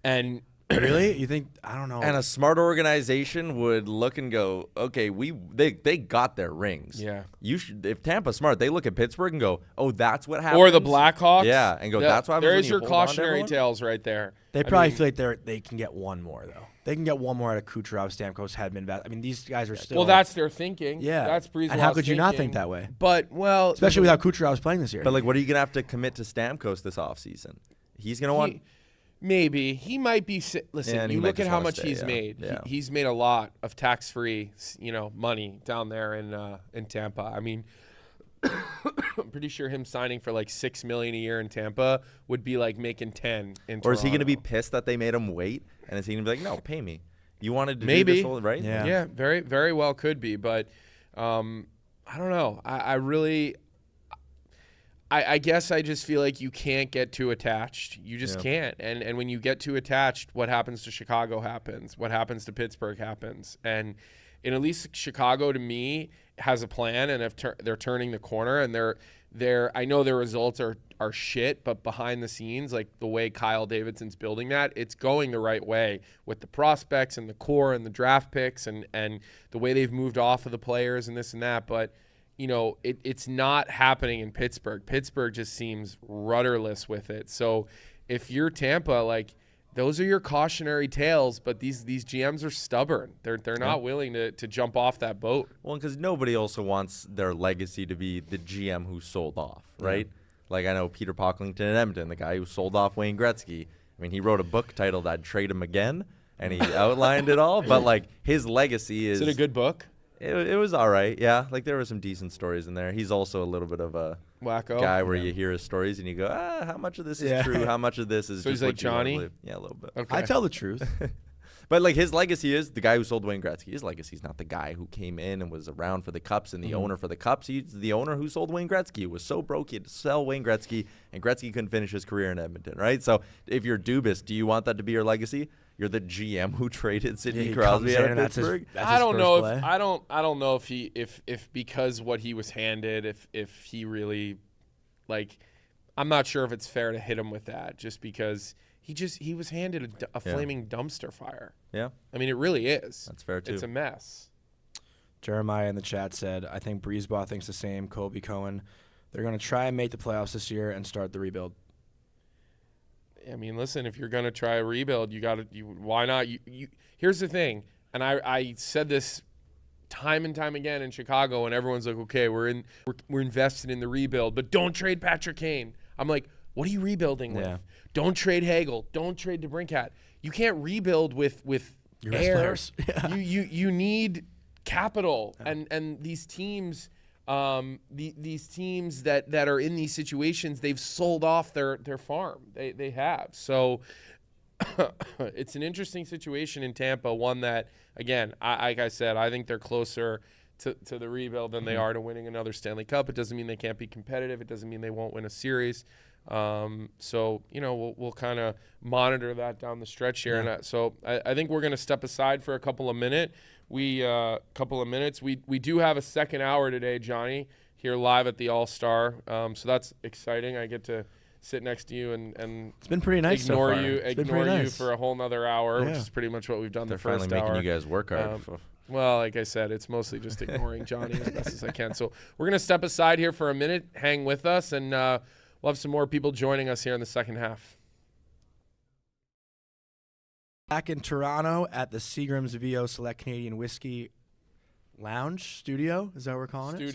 And Really? You think? I don't know. And a smart organization would look and go, okay, they got their rings. Yeah. You should. If Tampa's smart, they look at Pittsburgh and go, oh, that's what happens. or the Blackhawks. Yeah, and go, that's what happens There when is you your hold on to cautionary everyone? tales right there. They I probably mean, feel like they can get one more though. They can get one more out of Kucherov, Stamkos, Hedman. I mean, these guys are still. well, that's their thinking. yeah. That's Breezewalk's And how could you not thinking. think that way? But Especially without Kucherov's playing this year. But like, what are you gonna have to commit to Stamkos this offseason? He's gonna want. Maybe he might be. Listen, Yeah, and he you might look at just how wanna much stay, he's yeah. made. Yeah. He's made a lot of tax-free, money down there in Tampa. I mean, I'm pretty sure him signing for like $6 million a year in Tampa would be like making 10 in Or is he gonna be Toronto. pissed that they made him wait? And is he gonna be like, no, pay me? You wanted to do Maybe. this whole, right? Yeah. Yeah, very, very well could be, but I don't know. I really, I guess I just feel like you can't get too attached. You just can't. And when you get too attached, what happens to Chicago happens. What happens to Pittsburgh happens. And at least Chicago, to me, has a plan, and they're turning the corner. And they're I know their results are shit, but behind the scenes, like the way Kyle Davidson's building that, it's going the right way with the prospects and the core and the draft picks and the way they've moved off of the players and this and that. But it's not happening in Pittsburgh. Pittsburgh just seems rudderless with it. So if you're Tampa, like, those are your cautionary tales, but these GMs are stubborn. They're not willing to jump off that boat. Well, because nobody also wants their legacy to be the GM who sold off, right? Like, I know Peter Pocklington in Edmonton, the guy who sold off Wayne Gretzky. I mean, he wrote a book titled "I'd Trade Him Again," and he outlined it all. But like his legacy Is it a good book? It was all right. Yeah, like there were some decent stories in there. He's also a little bit of a Wacko guy where you hear his stories and you go, how much of this is true? How much of this is So just he's like what you wanna Johnny? believe? Yeah, a little bit. Okay. I tell the truth. But like his legacy is the guy who sold Wayne Gretzky. His legacy is not the guy who came in and was around for the Cups and the owner for the Cups. He's the owner who sold Wayne Gretzky. He was so broke he had to sell Wayne Gretzky, and Gretzky couldn't finish his career in Edmonton, right? So if you're Dubas, do you want that to be your legacy? You're the GM who traded Sidney he Crosby comes out in of and that's his- Pittsburgh. that's I his don't first know play. if I don't know if because what he was handed, if he really, like, I'm not sure if it's fair to hit him with that, just because he was handed a flaming dumpster fire. Yeah, I mean, it really is. that's fair too. It's a mess. Jeremiah in the chat said, I think Breezeball thinks the same. Kobe Cohen. They're going to try and make the playoffs this year and start the rebuild. I mean, listen, if you're going to try a rebuild, why not? Here's the thing, and I said this time and time again in Chicago, and everyone's like, okay, we're invested in the rebuild, but don't trade Patrick Kane. I'm like, what are you rebuilding with? Yeah. Don't trade Hagel. Don't trade DeBrincat. You can't rebuild with Your best air. players. Yeah. You need capital, and these teams. These teams that are in these situations, they've sold off their farm. They have. So it's an interesting situation in Tampa, one that, again, like I said, I think they're closer to the rebuild than they are to winning another Stanley Cup. It doesn't mean they can't be competitive. It doesn't mean they won't win a series. So, we'll kind of monitor that down the stretch here. Yeah. And so I think we're going to step aside for a couple of minutes. We do have a second hour today, Johnny, here live at the All-Star. So that's exciting. I get to sit next to you and It's been pretty nice so ignore far. you It's been ignore pretty you nice. for a whole nother hour, which Yeah. is pretty much what we've done They're the first finally making hour. you guys work hard. Well, like I said, it's mostly just ignoring Johnny as best as I can. So we're going to step aside here for a minute, hang with us, and we'll have some more people joining us here in the second half. Back in Toronto at the Seagram's VO Select Canadian Whiskey Lounge Studio. Is that what we're calling it?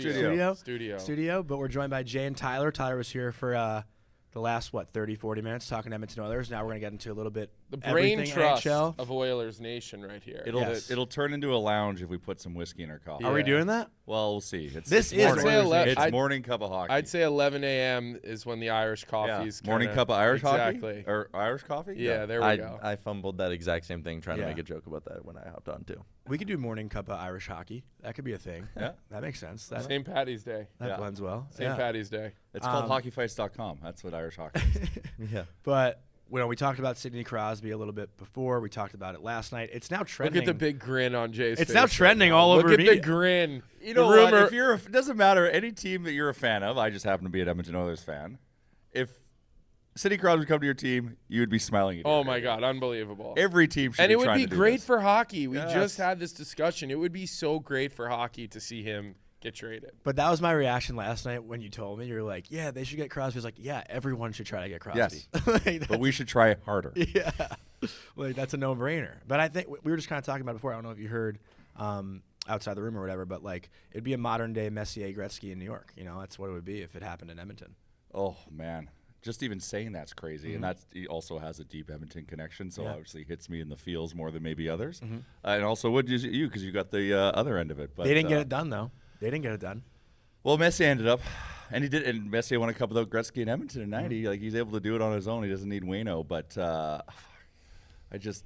Studio. But we're joined by Jay and Tyler. Tyler was here for the last, 30, 40 minutes talking Edmonton Oilers. Now we're going to get into a little bit The brain everything trust NHL. of Oilers Nation right here. It'll turn into a lounge if we put some whiskey in our coffee. Are we Yeah. doing that? Well, we'll see. This is morning. Oilers It's I'd- morning cup of hockey. I'd say 11 a.m. is when the Irish coffee's morning cup of Irish exactly. hockey or Irish coffee. Yeah, there we go. I fumbled that exact same thing trying Yeah. to make a joke about that when I hopped on too. We could do morning cup of Irish hockey. That could be a thing. Yeah. That makes sense. That St. Patty's Day. Yeah. blends well. St. Yeah. Patty's Day. It's called hockeyfights.com. That's what Irish hockey is. Yeah. But we talked about Sidney Crosby a little bit before. We talked about it last night. It's now trending. Look at the big grin on Jay's face. It's now trending all over Look at media. the grin. You know the what? rumor. If you're it doesn't matter any team that you're a fan of. I just happen to be an Edmonton Oilers fan. If Sidney Crosby come to your team, you would be smiling at Oh your my radio. God, unbelievable. Every team should And be it would trying be to do great this. for hockey. We Yes. just had this discussion. It would be so great for hockey to see him get traded. But that was my reaction last night when you told me. You were like, yeah, they should get Crosby. I was like, yeah, everyone should try to get Crosby. Yes. Like, But we should try harder. yeah. Like, that's a no-brainer. But I think we were just kind of talking about it before. I don't know if you heard outside the room or whatever, but, like, it'd be a modern-day Messier Gretzky in New York. You know, that's what it would be if it happened in Edmonton. Oh man, just even saying that's crazy, and that's he also has a deep Edmonton connection, so Yeah. obviously hits me in the feels more than maybe others. And also, would you because you got the other end of it. But They didn't get it done, though. They didn't get it done. Well, Messi ended up, and he did, and Messi won a cup without Gretzky in Edmonton in '90. Like he's able to do it on his own. He doesn't need Waino, but I just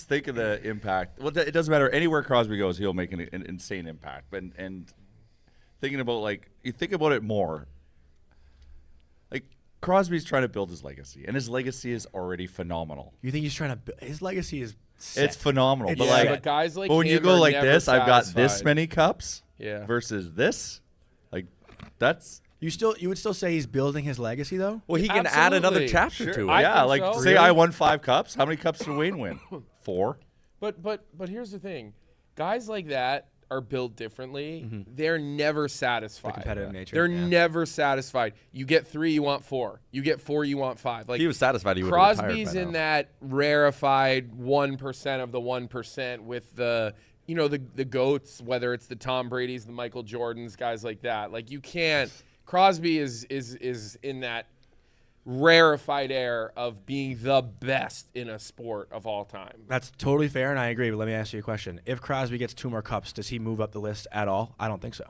think of the impact. Well, it doesn't matter anywhere Crosby goes, he'll make an insane impact. And thinking about like you think about it more. Like Crosby's trying to build his legacy, and his legacy is already phenomenal. You think he's trying to his legacy is set. It's phenomenal, It's but set. like, But guys like but when you him go are like never this, I've got this satisfied. many cups, Yeah. versus this, like that's. You would still say he's building his legacy, though? Well, he can add another Absolutely. chapter to it. I yeah, think like so. say Really? I won 5 cups. How many cups did Wayne win? 4. But here's the thing. Guys like that are built differently. They're never satisfied. The competitive nature, They're yeah. never satisfied. You get 3, you want 4. You get 4, you want 5. Like If he was satisfied, he would have retired Crosby's by in now. that rarefied 1% of the 1% with the the GOATs, whether it's the Tom Brady's, the Michael Jordans, guys like that. Like you can't. Crosby is in that rarefied air of being the best in a sport of all time. That's totally fair, and I agree. But let me ask you a question. If Crosby gets 2 more cups, does he move up the list at all? I don't think so.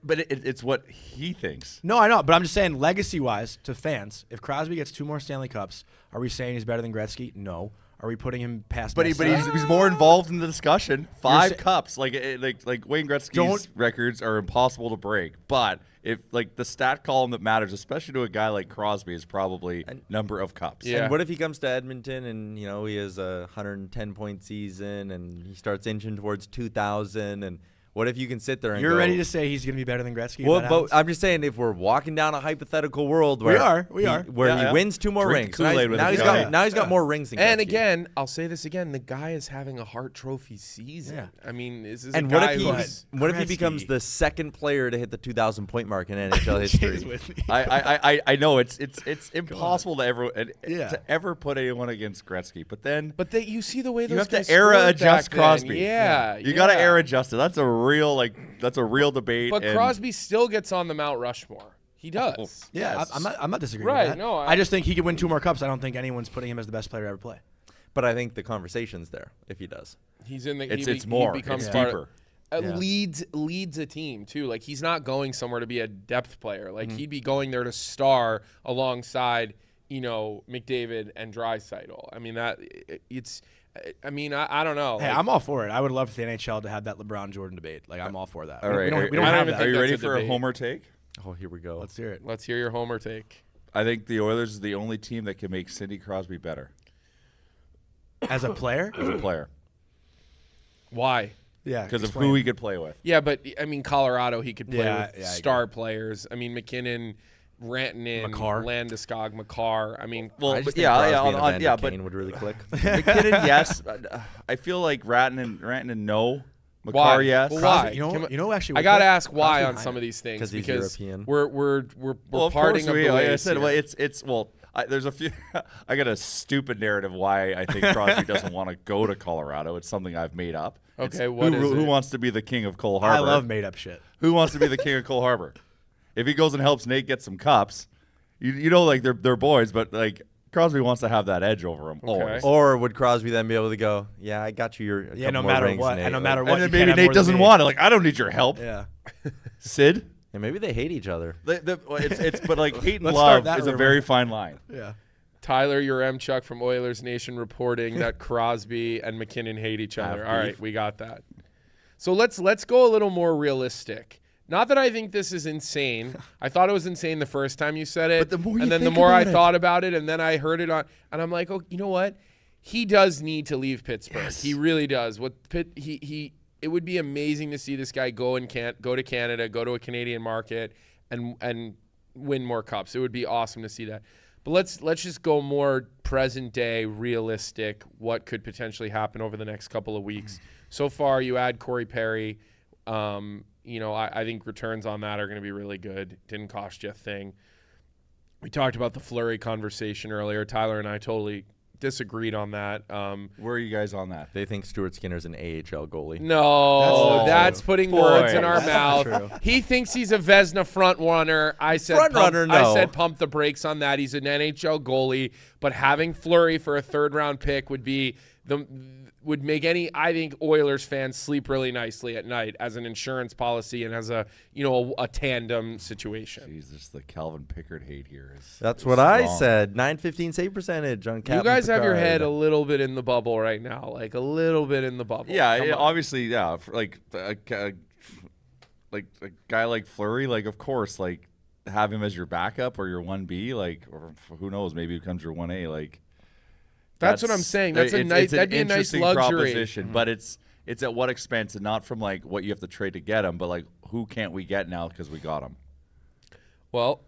But it's what he thinks. No, I know. But I'm just saying, legacy-wise, to fans, if Crosby gets 2 more Stanley Cups, are we saying he's better than Gretzky? No. Are we putting him past But Messi? he's more involved in the discussion. 5 sa- cups, like Wayne Gretzky's records are impossible to break. But if like the stat column that matters, especially to a guy like Crosby, is probably number of cups. Yeah. And what if he comes to Edmonton and he has a 110-point season and he starts inching towards 2,000 and what if you can sit there and You're go, ready to say he's going to be better than Gretzky? Well, if that but happens? I'm just saying, if we're walking down a hypothetical world where We are. where he wins 2 more Drink rings, the Kool-Aid with now him. he's Yeah. got Yeah. more rings than And Gretzky. again, I'll say this again: the guy is having a Hart Trophy season. Yeah. I mean, this is And a what guy if who's what if he Gretzky. becomes the second player to hit the 2,000-point mark in NHL Jay's history? with me. I know it's impossible to Yeah. ever put anyone against Gretzky. But then But you see the way those you have guys to era scored adjust back then. Crosby. Yeah, You got to era adjust it. That's a real debate. But and Crosby still gets on the Mount Rushmore. He does. Yeah, Yes. I'm not disagreeing Right, with that. no, I just think he could win 2 more cups. I don't think anyone's putting him as the best player to ever play. But I think the conversation's there if he does. He's in the. it's more. He becomes It's part deeper. Of, Yeah. leads a team too. Like he's not going somewhere to be a depth player. Like Mm-hmm. he'd be going there to star alongside McDavid and Draisaitl. I mean it's. I mean I don't know. Hey, Like, I'm all for it. I would love for the NHL to have that LeBron Jordan debate. Like I'm all for that. All We right, don't, we don't I don't have even that. Are you that's ready a for a debate. homer take? Oh, here we go. Let's hear it. Let's hear your homer take. I think the Oilers is the only team that can make Sidney Crosby better As a player? as a player Why? Yeah. because of explain. who he could play with. Yeah, but I mean Colorado he could play Yeah, with yeah, I star players. I mean McKinnon, Rantanen, Makar. Landeskog, Makar. I mean Well, I just but think yeah, Crosby yeah, and Evander yeah, but Kane would really click. McKinnon, yes. I feel like Rantanen, no. Makar, Why? yes. Well, Crosby, why? you know actually. I would gotta click? ask why Crosby on behind some it. of these things 'Cause he's because European. we're Well, of parting course of we, the like I ways said, here. well, there's a few. I got a stupid narrative why I think Crosby doesn't want to go to Colorado. It's something I've made up. It's Okay, what is who it? wants to be the king of Cole Harbor? I love made up shit. Who wants to be the king of Cole Harbor? If he goes and helps Nate get some cups, like they're boys, but like Crosby wants to have that edge over him always. Or would Crosby then be able to go, yeah, I got you your Yeah, no couple more matter rings, what, Nate. and no matter And what. then you maybe can't have Nate more than doesn't me. want it. Like I don't need your help, Yeah. Sid. And maybe they hate each other. But like hate and Let's start love that is a rumor. very fine line. Yeah. Tyler Yaremchuk from Oilers Nation reporting that Crosby and McKinnon hate each other. All right, we got that. So let's go a little more realistic. Not that I think this is insane. I thought it was insane the first time you said it. But the more you and then the think more I about it- thought about it, and then I heard it on, and I'm like, oh, you know what? He does need to leave Pittsburgh. Yes. He really does. It would be amazing to see this guy go to Canada, go to a Canadian market, and win more cups. It would be awesome to see that. But let's just go more present day, realistic. What could potentially happen over the next couple of weeks? So far, you add Corey Perry. I think returns on that are going to be really good. Didn't cost you a thing. We talked about the Fleury conversation earlier. Tyler and I totally disagreed on that. Where are you guys on that? They think Stuart Skinner's an AHL goalie. No, That's that's true. putting Boy. words in our That's not mouth. true. He thinks he's a Vezina front runner. I said Front pump, runner, I no. said pump the brakes on that. He's an NHL goalie, but having Fleury for a third-round pick would make any, I think, Oilers fans sleep really nicely at night as an insurance policy and as a tandem situation. Jesus, the Calvin Pickard hate here is. That's is what I strong. said. 915 save percentage on Captain You guys have your Picard. head a little bit in the bubble right now, like a little bit in the bubble. Yeah, Come on. obviously, yeah. Like a guy like Fleury, like of course, like have him as your backup or your 1B, like, or who knows, maybe it becomes your 1A, like. That's what I'm saying. That's a it's nice. an That'd be a nice interesting luxury. proposition, but it's at what expense, and not from like what you have to trade to get him, but like who can't we get now because we got him. Well,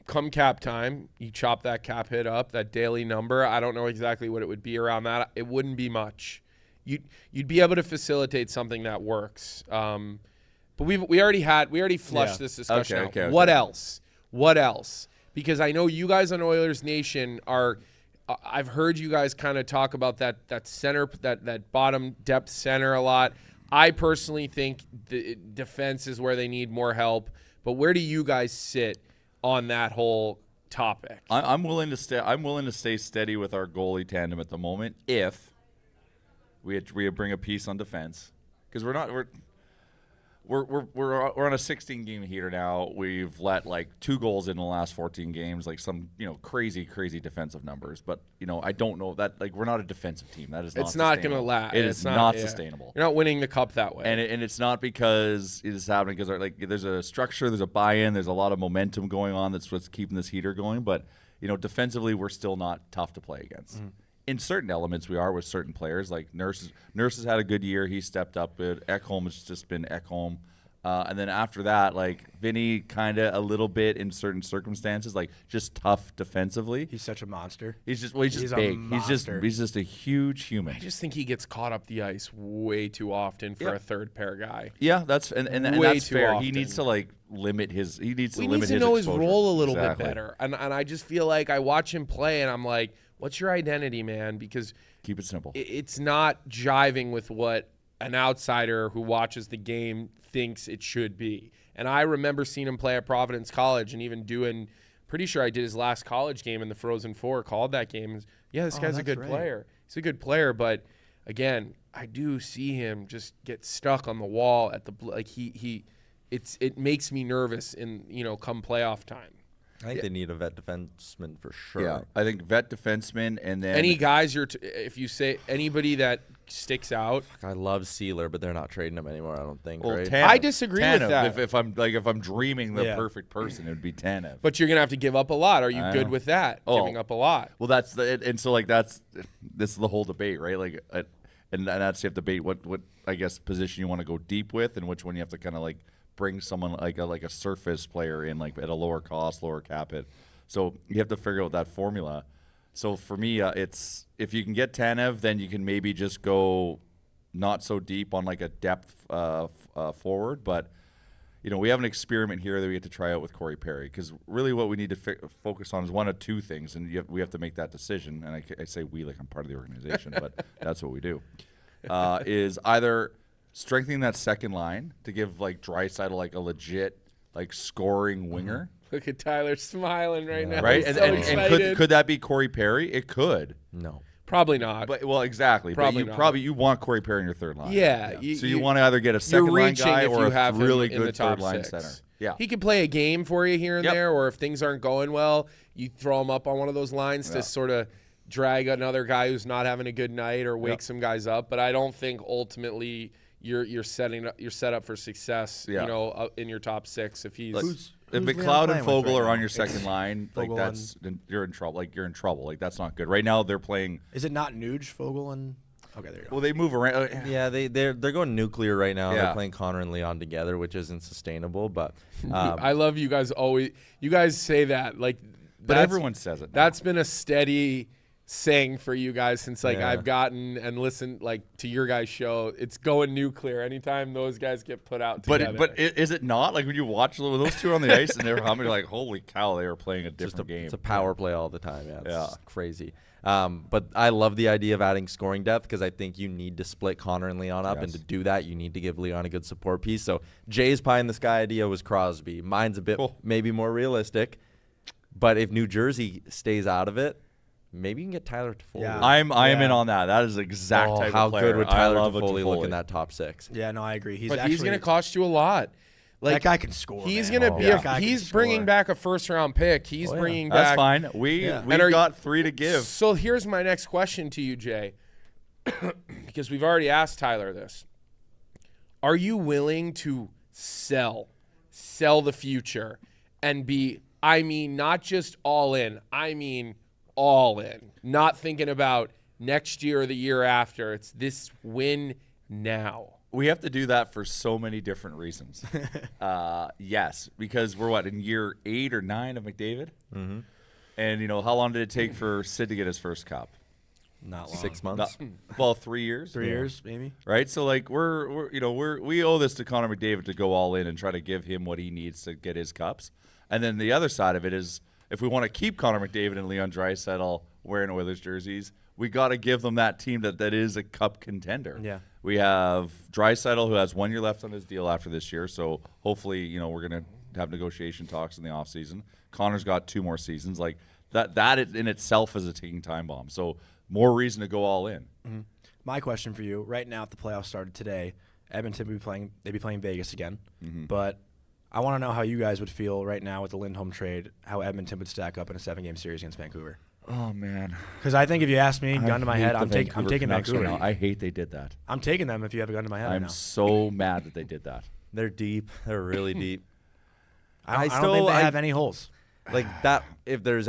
come cap time, you chop that cap hit up, that daily number. I don't know exactly what it would be around that. It wouldn't be much. You'd be able to facilitate something that works. But we already flushed this discussion out. Okay. What else? What else? Because I know you guys on Oilers Nation are. I've heard you guys kind of talk about that center, that bottom depth center a lot. I personally think the defense is where they need more help. But where do you guys sit on that whole topic. I'm willing to stay. I'm willing to stay steady with our goalie tandem at the moment if we bring a piece on defense, because we're on a 16 game heater now. We've let like 2 goals in the last 14 games, like some crazy defensive numbers. But I don't know that, like, we're not a defensive team. That is not. It's not going to last. It is not sustainable. You're not winning the cup that way. And it's not because it is happening because like there's a structure, there's a buy-in, there's a lot of momentum going on. That's what's keeping this heater going. But defensively, we're still not tough to play against. In certain elements, we are with certain players. Like Nurse has had a good year. He stepped up. Ekholm has just been Ekholm. And then after that, like Vinny, kind of a little bit in certain circumstances, like just tough defensively. He's such a monster. He's just big. He's just a huge human. I just think he gets caught up the ice way too often for a third pair guy. Yeah, that's and that's fair. Often. He needs to like limit his. He needs to limit his know exposure. His role a little bit better. And I just feel like I watch him play and I'm like, what's your identity, man? Because keep it simple. It's not jiving with what an outsider who watches the game thinks it should be. And I remember seeing him play at Providence College and even pretty sure I did his last college game in the Frozen Four, called that game. Yeah, this guy's a good player. He's a good player, but again, I do see him just get stuck on the wall at the like it makes me nervous in come playoff time. I think they need a vet defenseman for sure. Yeah, I think vet defenseman, and then any guys if you say anybody that sticks out. I love Sealer, but they're not trading him anymore. I don't think. Well, right? I disagree with that. If I'm dreaming the perfect person, it would be Tanev. But you're gonna have to give up a lot. Are you good with that? Giving up a lot. Well, that's this is the whole debate, right? Like, and that's you have to debate what I guess position you want to go deep with, and which one you have to kind of like bring someone like a surface player in, like at a lower cost, lower cap hit. So you have to figure out that formula. So for me, it's if you can get Tanev, then you can maybe just go not so deep on like a depth forward. But we have an experiment here that we get to try out with Corey Perry, because really what we need to focus on is one of two things, and we have to make that decision. And I say we like I'm part of the organization, but that's what we do. Is either strengthening that second line to give like Draisaitl like a legit like scoring winger. Look at Tyler smiling right now. Right, He's and could that be Corey Perry? It could. No, probably not. But exactly. Probably but you want Corey Perry in your third line. Yeah. So you want to either get a second line guy or a really good third line center. Yeah. He can play a game for you here and there, or if things aren't going well, you throw him up on one of those lines to sort of drag another guy who's not having a good night or wake some guys up. But I don't think ultimately you're set up for success. In your top six if he's. If McLeod and Fogle are on your second line, like you're in trouble. Like you're in trouble. Like that's not good. Right now they're playing. Is it not Nuge, Fogle, and okay, there you go. Well, they move around. Yeah, they're going nuclear right now. Yeah. They're playing Connor and Leon together, which isn't sustainable. But I love you guys always. You guys say that like, but everyone says it. That's been a steady saying for you guys since I've gotten and listened like to your guys' show. It's going nuclear anytime those guys get put out together. But is it not? Like when you watch those two on the ice and they're humming, you're like, holy cow, they are playing a different game. It's a power play all the time. Yeah, it's crazy. But I love the idea of adding scoring depth, because I think you need to split Connor and Leon up, and to do that, you need to give Leon a good support piece. So Jay's pie in the sky idea was Crosby. Mine's a bit maybe more realistic, but if New Jersey stays out of it, maybe you can get Tyler Toffoli. Yeah. I am in on that. That is the exact type how of player. Good would Tyler Toffoli look in that top six? Yeah, no, I agree. He's going to cost you a lot. Like, that guy can score. He's going to be. He's bringing back a first-round pick. He's bringing back. That's fine. We got 3 to give. So here's my next question to you, Jay, because we've already asked Tyler this. Are you willing to sell the future, and be? I mean, not just all in. I mean, all in. Not thinking about next year or the year after. It's this win now. We have to do that for so many different reasons. Yes, because we're in year 8 or 9 of McDavid? Mm-hmm. And, how long did it take for Sid to get his first cup? Not long. 6 months? 3 years? 3 years, maybe. Right? So, like, we owe this to Connor McDavid to go all in and try to give him what he needs to get his cups. And then the other side of it is, if we want to keep Connor McDavid and Leon Draisaitl wearing Oilers jerseys, we got to give them that team that is a cup contender. Yeah. We have Draisaitl, who has 1 year left on his deal after this year, so hopefully, we're going to have negotiation talks in the offseason. Connor's got 2 more seasons. Like that in itself is a ticking time bomb. So more reason to go all in. Mm-hmm. My question for you right now, if the playoffs started today, Edmonton would be playing. They'd be playing Vegas again. Mm-hmm. But I want to know how you guys would feel right now with the Lindholm trade. How Edmonton would stack up in a 7-game series against Vancouver. Oh man, because I think if you ask me, gun to my head, I'm taking Canucks Vancouver. right now. I hate they did that. I'm taking them if you have a gun to my head. I'm right now. so mad that they did that. They're deep. They're really deep. I don't think they have any holes. Like that. If there's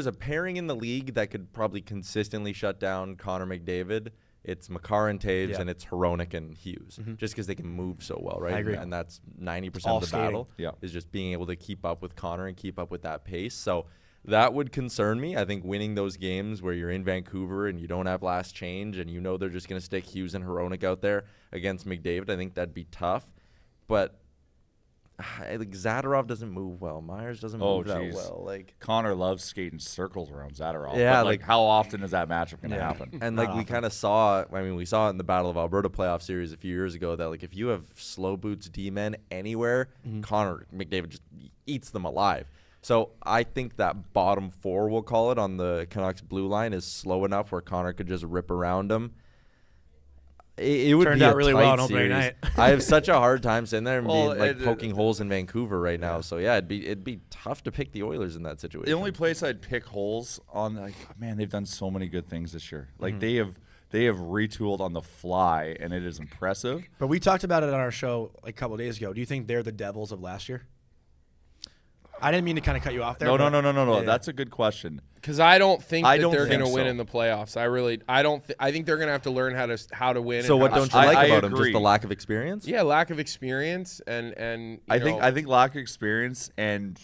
a pairing in the league that could probably consistently shut down Connor McDavid, it's Makar and Taves, and it's Hronek and Hughes, just because they can move so well, right? I agree. And that's 90% All of the skating. battle Yeah. is just being able to keep up with Connor and keep up with that pace. So that would concern me. I think winning those games where you're in Vancouver and you don't have last change and you know they're just going to stick Hughes and Hronek out there against McDavid, I think that'd be tough. But like Zadorov doesn't move well. Myers doesn't move that well. Like Connor loves skating circles around Zadorov. Yeah, but like how often is that matchup going to happen? And like we kind of saw, we saw it in the Battle of Alberta playoff series a few years ago that like if you have slow boots D-men anywhere, Connor McDavid just eats them alive. So I think that bottom 4, we'll call it, on the Canucks blue line is slow enough where Connor could just rip around them. It would Turned be out a really tight well on opening series. night. I have such a hard time sitting there and Well, being poking holes in Vancouver right now. So yeah, it'd be tough to pick the Oilers in that situation. The only place I'd pick holes on, like, man, they've done so many good things this year. Like they have retooled on the fly, and it is impressive. But we talked about it on our show like a couple of days ago. Do you think they're the Devils of last year? I didn't mean to kind of cut you off there. No. Yeah. That's a good question. Because I don't think that they're going to think win so. in the playoffs. I don't. I think they're going to have to learn how to win. So and what how don't to you I- like I about him? Just agree. the lack of experience? Yeah, lack of experience and I think lack of experience and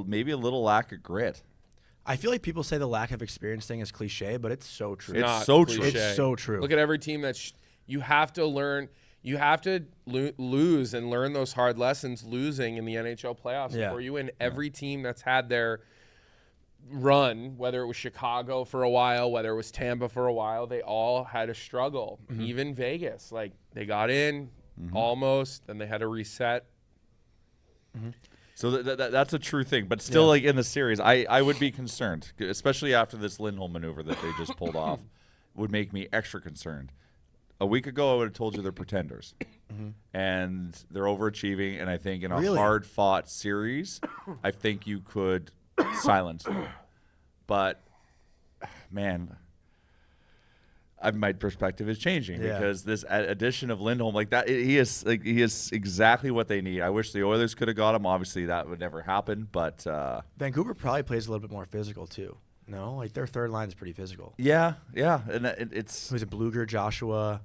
maybe a little lack of grit. I feel like people say the lack of experience thing is cliche, but it's so true. It's not so cliche. true. It's so true. Look at every team that's you have to learn. You have to lose and learn those hard lessons losing in the NHL playoffs Yeah. before you win. Every team that's had their run, whether it was Chicago for a while, whether it was Tampa for a while, they all had a struggle. Even Vegas, like they got in almost, then they had to reset. So that's a true thing. But still, like in the series, I would be concerned, especially after this Lindholm maneuver that they just pulled off, would make me extra concerned. A week ago, I would have told you they're pretenders, and they're overachieving. And I think in a Really? hard-fought series, I think you could silence them. But man, my perspective is changing because this addition of Lindholm, like that, he is exactly what they need. I wish the Oilers could have got him. Obviously, that would never happen. But Vancouver probably plays a little bit more physical too. No, like their third line is pretty physical. yeah, and it's. Who's it? Bluger, Joshua.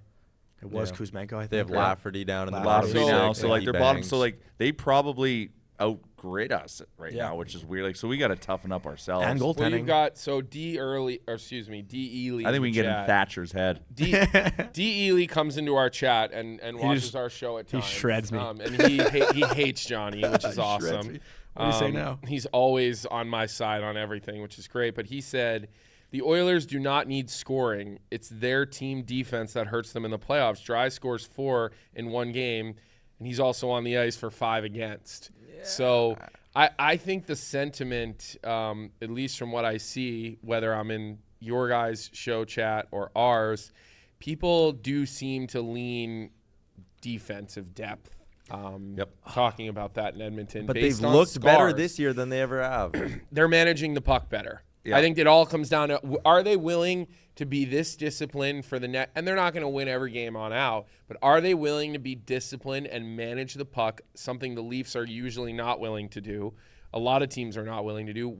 It was Kuzmenko, I think. They have right? Lafferty down in the Lafferty bottom Lafferty now, six, so like Eddie their bottom, Banks. so like they probably outgrade us right Yeah. now, which is weird. Like, so we got to toughen up ourselves. And Well, goaltending. you've got D. Ely. I think we can get in chat. Thatcher's head. D. Ely comes into our chat and watches just- our show at he times. shreds me. And he hates Johnny, which is He shreds awesome. me. What do you say now? He's always on my side on everything, which is great. But he said, the Oilers do not need scoring. It's their team defense that hurts them in the playoffs. Dry scores 4 in one game, and he's also on the ice for 5 against. So I think the sentiment, at least from what I see, whether I'm in your guys' show chat or ours, people do seem to lean defensive depth. Talking about that in Edmonton. But based they've on looked better scars. this year than they ever have. They're managing the puck better. Yeah. I think it all comes down to, are they willing to be this disciplined for the net? And they're not going to win every game on out, but are they willing to be disciplined and manage the puck, something the Leafs are usually not willing to do? A lot of teams are not willing to do.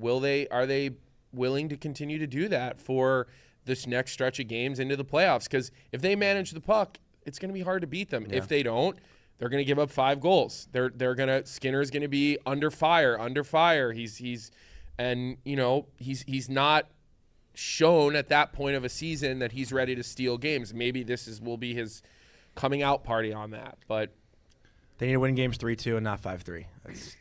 Are they willing to continue to do that for this next stretch of games into the playoffs? Because if they manage the puck, it's going to be hard to beat them. Yeah. If they don't, they're going to give up 5 goals. Skinner's going to be under fire. And, you know, he's not shown at that point of a season that he's ready to steal games. Maybe will be his coming out party on that. But They need to win games 3-2 and not 5-3. That's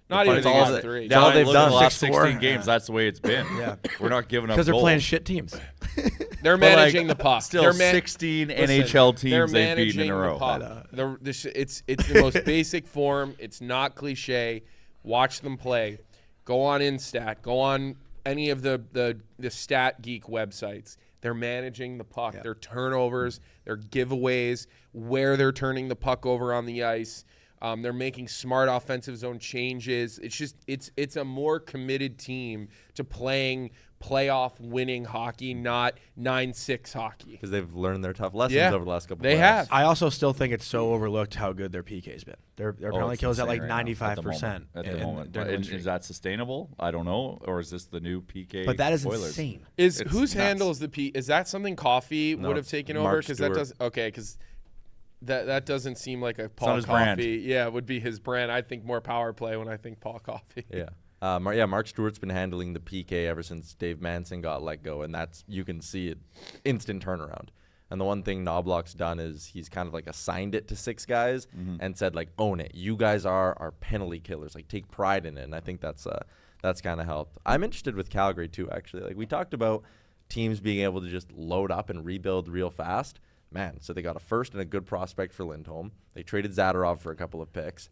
not funny even thing is all that- 3. That's all they've look done. at the last 6-4. 16 games. That's the way it's been. Yeah. We're not giving up because they're goals. playing shit teams. They're But, like, managing the puck. Still, They're 16 Listen, NHL they're teams they've beaten in a managing the row. puck. It's the most basic form. It's not cliche. Watch them play. Go on Instat. Go on any of the Stat Geek websites. They're managing the puck. Their turnovers, their giveaways, where they're turning the puck over on the ice. They're making smart offensive zone changes. It's just it's a more committed team to playing playoff winning hockey, not 9-6 hockey. Because they've learned their tough lessons over the last couple. They playoffs. have. I also still think it's so overlooked how good their PK's been. Their penalty It's kills at like insane right now, 95% at the moment. during the And streak. is that sustainable? I don't know. Or is this the new PK? But that is Oilers? insane. Is It's whose nuts. handles the P? Is that something Coffee No, would have it's taken Mark over? Because that Stewart. does because that doesn't seem like a Paul not his Coffee. brand. Yeah, it would be his brand. I think more power play when I think Paul Coffee. Yeah. Mark Stewart's been handling the PK ever since Dave Manson got let go, and you can see it, instant turnaround. And the one thing Knobloch's done is he's kind of like assigned it to 6 guys and said, like, own it. You guys are our penalty killers. Like, take pride in it. And I think that's kind of helped. I'm interested with Calgary too, actually. Like, we talked about teams being able to just load up and rebuild real fast. Man, so they got a first and a good prospect for Lindholm. They traded Zadorov for a couple of picks.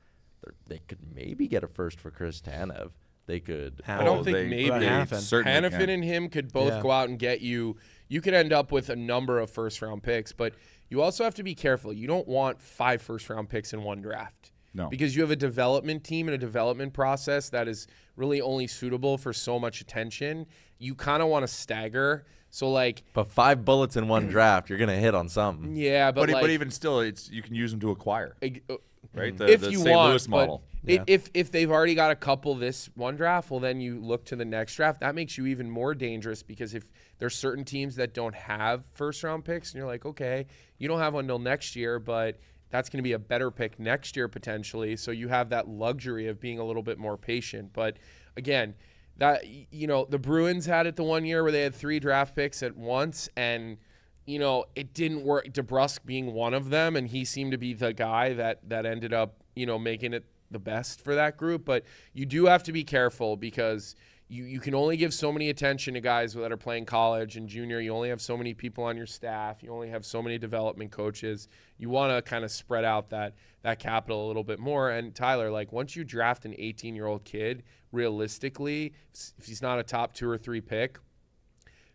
They could maybe get a first for Chris Tanev. They could. I don't think they- maybe. What about Hanifin? certainly Hanifin can. and him could both Yeah. go out and get you. You could end up with a number of first-round picks, but you also have to be careful. You don't want 5 first-round picks in one draft. No. Because you have a development team and a development process that is really only suitable for so much attention. You kind of want to stagger. So, like, But 5 bullets in one draft, you're going to hit on something. yeah, but like, But even still, you can use them to acquire, right? if The you St. want, Louis model. but if they've already got a couple this one draft, well, then you look to the next draft. That makes you even more dangerous because if there's certain teams that don't have first-round picks, and you're like, okay, you don't have one till next year, but that's going to be a better pick next year potentially. So you have that luxury of being a little bit more patient. But again, that the Bruins had it the one year where they had 3 draft picks at once, and it didn't work. DeBrusk being one of them, and he seemed to be the guy that ended up making it the best for that group. But you do have to be careful because you can only give so many attention to guys that are playing college and junior. You only have so many people on your staff. You only have so many development coaches. You want to kind of spread out that capital a little bit more. And Tyler, like, once you draft an 18-year-old kid, realistically, if he's not a top 2 or 3 pick,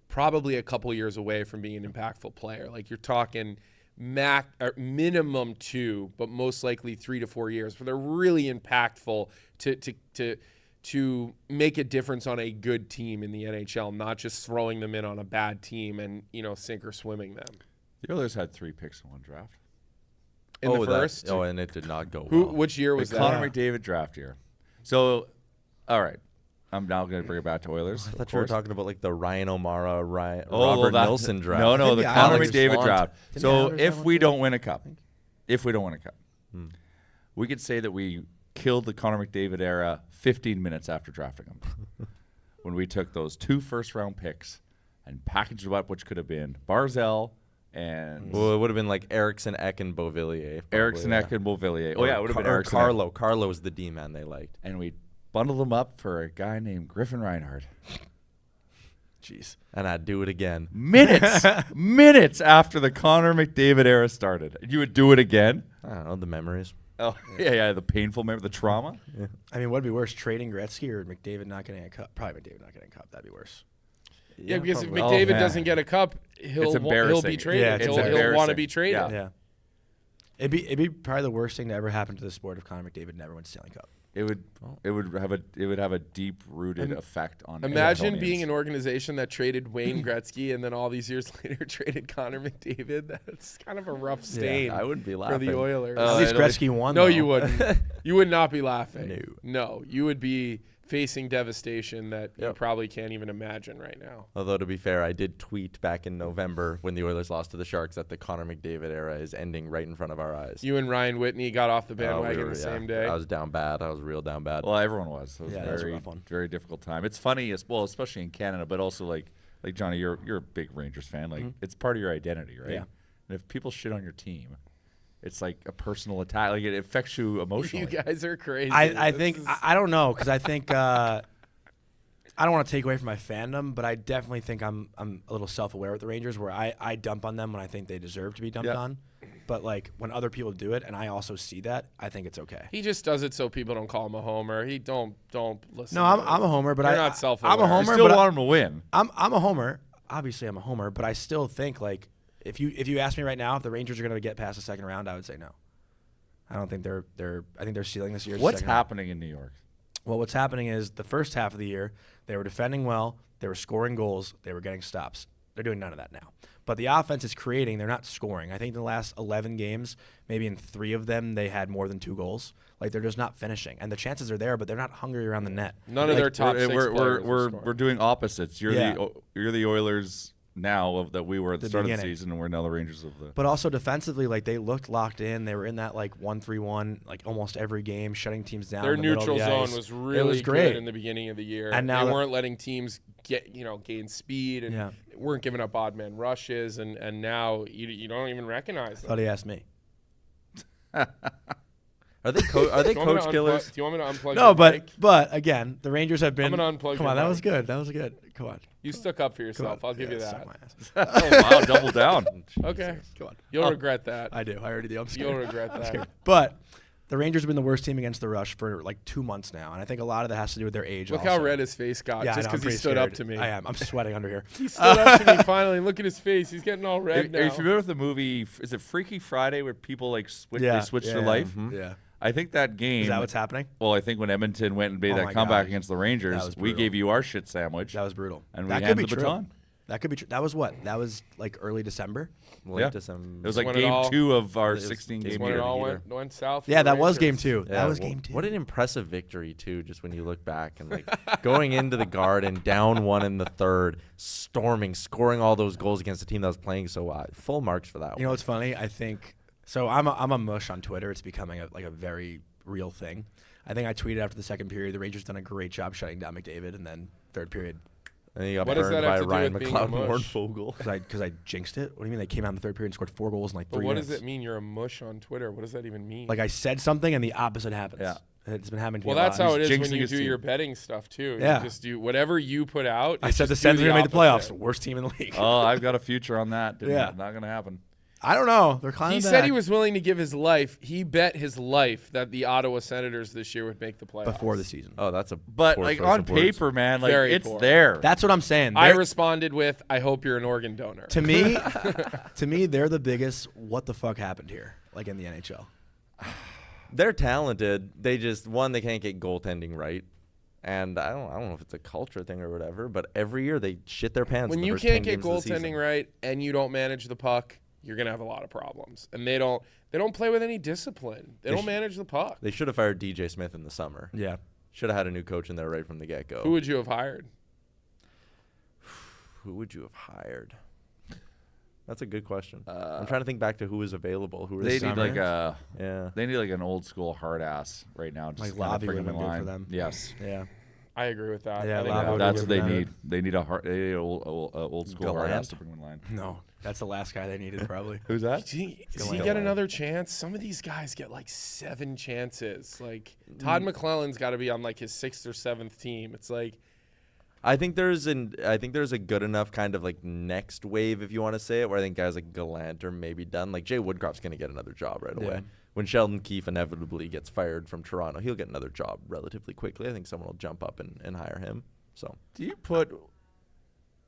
probably a couple years away from being an impactful player. Like, you're talking minimum 2, but most likely 3 to 4 years, where they're really impactful to make a difference on a good team in the NHL, not just throwing them in on a bad team and sink or swimming them. The Oilers had 3 picks in one draft. In the first, and it did not go who? well. Which year was The that? Connor McDavid draft year. So, all right. I'm now going to bring it back to Oilers. I of thought you were course. talking about like the Ryan O'Mara, Robert well, that- Nilsson draft. No, I think the the Connor Islanders McDavid flunked. draft. Didn't the So Islanders have if one we too? don't win a cup, we could say that we killed the Connor McDavid era 15 minutes after drafting him. When we took those 2 first-round picks and packaged up which could have been Barzell and Well, it would have been like Eriksson, Ek, and Beauvillier. probably, Eriksson, yeah. Ek, and Beauvillier. Oh, yeah, it would have been Or Eriksson. Ek. Carlo. Carlo was the D-man they liked. And we bundled them up for a guy named Griffin Reinhardt. Jeez. And I'd do it again. Minutes after the Connor McDavid era started. You would do it again? I don't know, the memories. Oh, yeah, the painful memory, the trauma. I mean, what'd be worse, trading Gretzky or McDavid not getting a cup? Probably McDavid not getting a cup. That'd be worse. Yeah, because probably. if McDavid man. doesn't get a cup, he'll be embarrassing. traded. Yeah, it's he'll want to embarrassing. be traded. Yeah. Yeah. It'd be probably the worst thing to ever happen to the sport if Connor McDavid never wins Stanley Cup. It would have a deep rooted effect on. Imagine Edmontonians. being an organization that traded Wayne Gretzky and then all these years later traded Connor McDavid. That's kind of a rough stain I wouldn't be for laughing. the Oilers. At least it'll be- Gretzky won. No, though. you wouldn't. You would not be laughing. No. You would be facing devastation that you Yep. probably can't even imagine right now. Although, to be fair, I did tweet back in November when the Oilers lost to the Sharks that the Connor McDavid era is ending right in front of our eyes. You and Ryan Whitney got off the Oh, bandwagon the same day. I was down bad. I was real down bad. Well, everyone was. It was Yeah, a that was a very, rough one. very difficult time. It's funny as well, especially in Canada, but also like Johnny, you're a big Rangers fan. Like it's part of your identity, right? Yeah. And if people shit on your team, it's like a personal attack. Like it affects you emotionally. You guys are crazy. I This think is- I don't know because I think I don't want to take away from my fandom, but I definitely think I'm a little self-aware with the Rangers, where I dump on them when I think they deserve to be dumped on. But like when other people do it, and I also see that, I think it's okay. He just does it so people don't call him a homer. He don't listen. No, I'm a homer, but You're not self-aware. I'm a homer, I still but want him to win. I'm a homer. Obviously, I'm a homer, but I still think like if you ask me right now if the Rangers are going to get past the second round, I would say no. I don't think they're. I think they're ceiling this year. What's happening in New York? Well, what's happening is the first half of the year they were defending well, they were scoring goals, they were getting stops. They're doing none of that now. But the offense is creating. They're not scoring. I think in the last 11 games, maybe in 3 of them, they had more than 2 goals. Like, they're just not finishing. And the chances are there, but they're not hungry around the net. None of their top 6 players We're doing opposites. You're the Oilers now that we were at the start of the season, and we're now the Rangers of the. But also defensively, like, they looked locked in. They were in that, like, 1-3-1, like, almost every game, shutting teams down. Their in the neutral middle of the zone ice. was really it was great good in the beginning of the year. And now they weren't letting teams gain speed and weren't giving up odd man rushes. And now you don't even recognize them. I thought he asked me. Are they coach killers? Do you want me to unplug? No, your but mic? again, the Rangers have been. I'm gonna unplug. Come your on, that mic. was good. That was good. Come on. You stuck up for yourself. I'll give you that. Oh wow, double down. Okay. Come on. You'll regret that. I do. I already do. I'm scared. You'll regret that. Scared. But the Rangers have been the worst team against the rush for like 2 months now, and I think a lot of that has to do with their age. Look also. how red his face got just because he stood up to me. I am. I'm sweating under here. He stood up to me finally. Look at his face. He's getting all red now. Are you familiar with the movie? Is it Freaky Friday, where people like switch their life? Mm-hmm. Yeah. I think that game. Is that what's happening? Well, I think when Edmonton went and made that my comeback God. against the Rangers, we gave you our shit sandwich. That was brutal. And that we could be handed the true. baton. That could be true. That was what? That was like early December. Late December. It was like when it game all- 2 of our it was- 16-game when it year. all went south. Yeah, for the that was game Rangers. 2. Yeah, That was game 2. What an impressive victory, too, just when you look back. And, like, going into the Garden, down 1 in the third, storming, scoring all those goals against a team that was playing so full marks for that You know what's funny? I think so. I'm a mush on Twitter. It's becoming a very real thing. I think I tweeted after the second period, the Rangers done a great job shutting down McDavid, and then third period, And he got What does burned that have by to do Ryan with being a McLeod mush? Mornfogel. because I jinxed it. What do you mean they came out in the third period and scored 4 goals in like 3 But what minutes? does it mean you're a mush on Twitter? What does that even mean? Like I said something and the opposite happens. Yeah. It's been happening to well, me a that's lot. how it is when jinxing you his do team. your betting stuff too. Yeah. You just do whatever you put out. I you said the just do Sens are going to make the playoffs. opposite. Worst team in the league. Oh, I've got a future on that. Yeah. Not going to happen. I don't know. They're climbing He back. said he was willing to give his life. He bet his life that the Ottawa Senators this year would make the playoffs. before the season. Oh, that's a But, poor like, choice on of words. paper, man, like, Very it's poor. there. That's what I'm saying. I They're- responded with, "I hope you're an organ donor." to me, they're the biggest. What the fuck happened here? Like in the NHL. They're talented. They just, they can't get goaltending right. And I don't know if it's a culture thing or whatever, but every year they shit their pants. When in the you first can't 10 get games of the season. goaltending right and you don't manage the puck, you're gonna have a lot of problems. And they don't play with any discipline. They don't manage the puck. They should have fired DJ Smith in the summer. Yeah. Should have had a new coach in there right from the get-go. Who would you have hired? Who would you have hired? That's a good question. I'm trying to think back to who was available. Who was They need like an old school hard ass right now. Just Like to kinda Lobby bring would them have in been good line. for them. Yes. Yeah. I agree with that. Yeah, I think Lava that- would That's have what they been need. They need an old school hard ass Gallant? to bring them in line. No, that's the last guy they needed probably. Who's that? Does he Gallant. get another chance? Some of these guys get like 7 chances. Like Todd McClellan's got to be on like his 6th or 7th team. It's like I think there's a good enough kind of like next wave, if you want to say it, where I think guys like Gallant are maybe done. Like Jay Woodcroft's going to get another job right away. When Sheldon Keefe inevitably gets fired from Toronto, he'll get another job relatively quickly. I think someone will jump up and hire him. So Do you put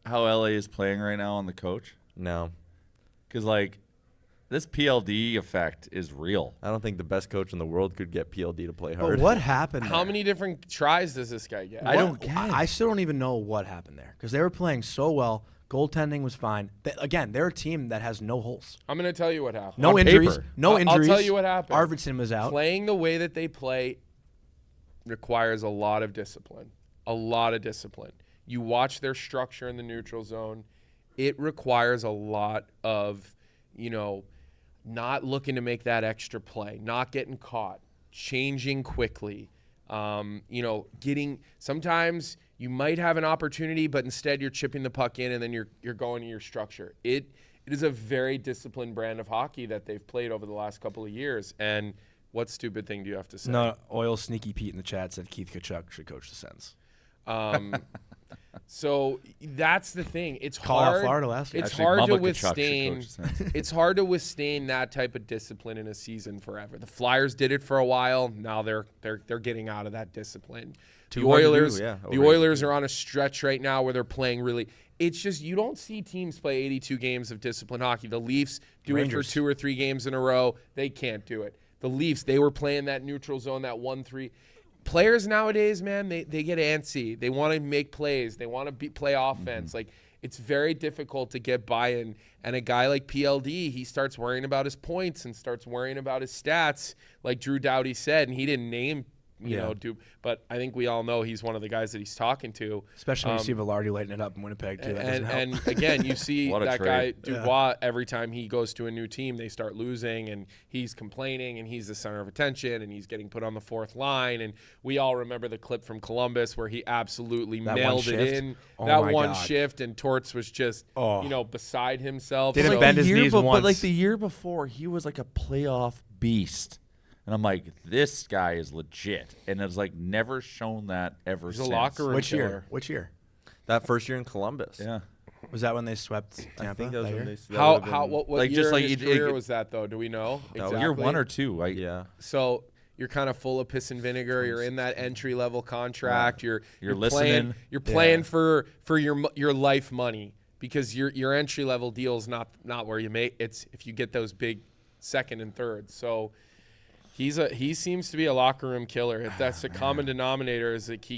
how LA is playing right now on the coach? no, Because like this PLD effect is real. I don't think the best coach in the world could get PLD to play But hard. what happened? how there? many different tries does this guy get? I don't get it. I still don't even know what happened there because they were playing so well. Goaltending was fine. Again, they're a team that has no holes, I'm going to tell you what happened. no On injuries, paper. no I'll injuries. tell you what happened. Arvidsson was out. Playing the way that they play requires a lot of discipline. A lot of discipline. You watch their structure in the neutral zone. It requires a lot of, not looking to make that extra play, not getting caught, changing quickly. Sometimes you might have an opportunity, but instead you're chipping the puck in and then you're going to your structure. It is a very disciplined brand of hockey that they've played over the last couple of years. And what stupid thing do you have to say? No, Oil Sneaky Pete in the chat said Keith Kachuk should coach the Sens. So that's the thing. It's Call out hard. Florida last year. It's Actually, hard to Mama Kachuk should withstand. coach since. It's hard to withstand that type of discipline in a season forever. The Flyers did it for a while. Now they're getting out of that discipline. The Too hard to do, Oilers, yeah, the over Oilers 82. are on a stretch right now where they're playing really. It's just you don't see teams play 82 games of discipline hockey. The Leafs do Rangers. it for 2 or 3 games in a row. They can't do it. The Leafs, they were playing that neutral zone, that 1-3. Players nowadays, man, they get antsy. They want to make plays. They want to play offense. Like, it's very difficult to get buy-in. And a guy like PLD, he starts worrying about his points and starts worrying about his stats, like Drew Doughty said, and he didn't name, but I think we all know he's one of the guys that he's talking to. Especially when you see Velarde lighting it up in Winnipeg, too. That doesn't help. And again, you see What a that guy, trade. Dubois, every time he goes to a new team, they start losing, and he's complaining, and he's the center of attention, and he's getting put on the fourth line. And we all remember the clip from Columbus where he absolutely That one nailed it shift? in. Oh that my one God. shift, and Torts was just, beside himself. Didn't So- bend his knees once. But like the year before, he was like a playoff beast. And I'm like, this guy is legit. And it's like never shown that ever He's a since. locker room Which year? killer. Which year? That first year in Columbus. Yeah. Was that when they swept Tampa? I think that was year? when they. that How would've been- what Like, year just like in his it- career it- was that though? Do we know exactly? Year 1 or 2. Yeah. So you're kind of full of piss and vinegar. You're in that entry level contract. You're listening. Playing, you're playing for your life money because your entry level deal is not where you make. It's if you get those big second and third. So he seems to be a locker room killer. If that's the common denominator is that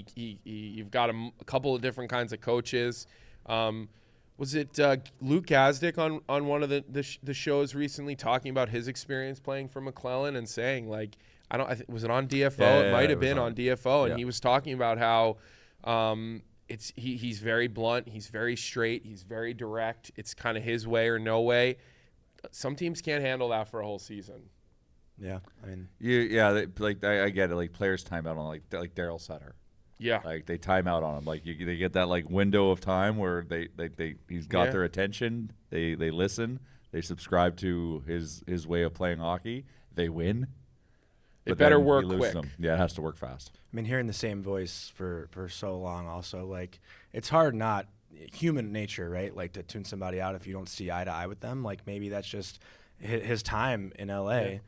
you've got a couple of different kinds of coaches. Was it Luke Gazdick on one of the shows recently talking about his experience playing for McClellan and saying like was it on DFO? Yeah, it might it have was been on. on DFO, and Yeah. he was talking about how he's very blunt, he's very straight, he's very direct. It's kind of his way or no way. Some teams can't handle that for a whole season. Yeah. I mean, I get it. Like players time out on like Daryl Sutter. Yeah. Like they time out on him. Like they get that like window of time where he's got Yeah. their attention. They listen. They subscribe to his way of playing hockey. They win. It But better then he work loses quick. them. Yeah, it has to work fast. I mean, hearing the same voice for so long also, like, it's hard not human nature, right? Like, to tune somebody out if you don't see eye to eye with them. Like, maybe that's just his time in L.A. Yeah.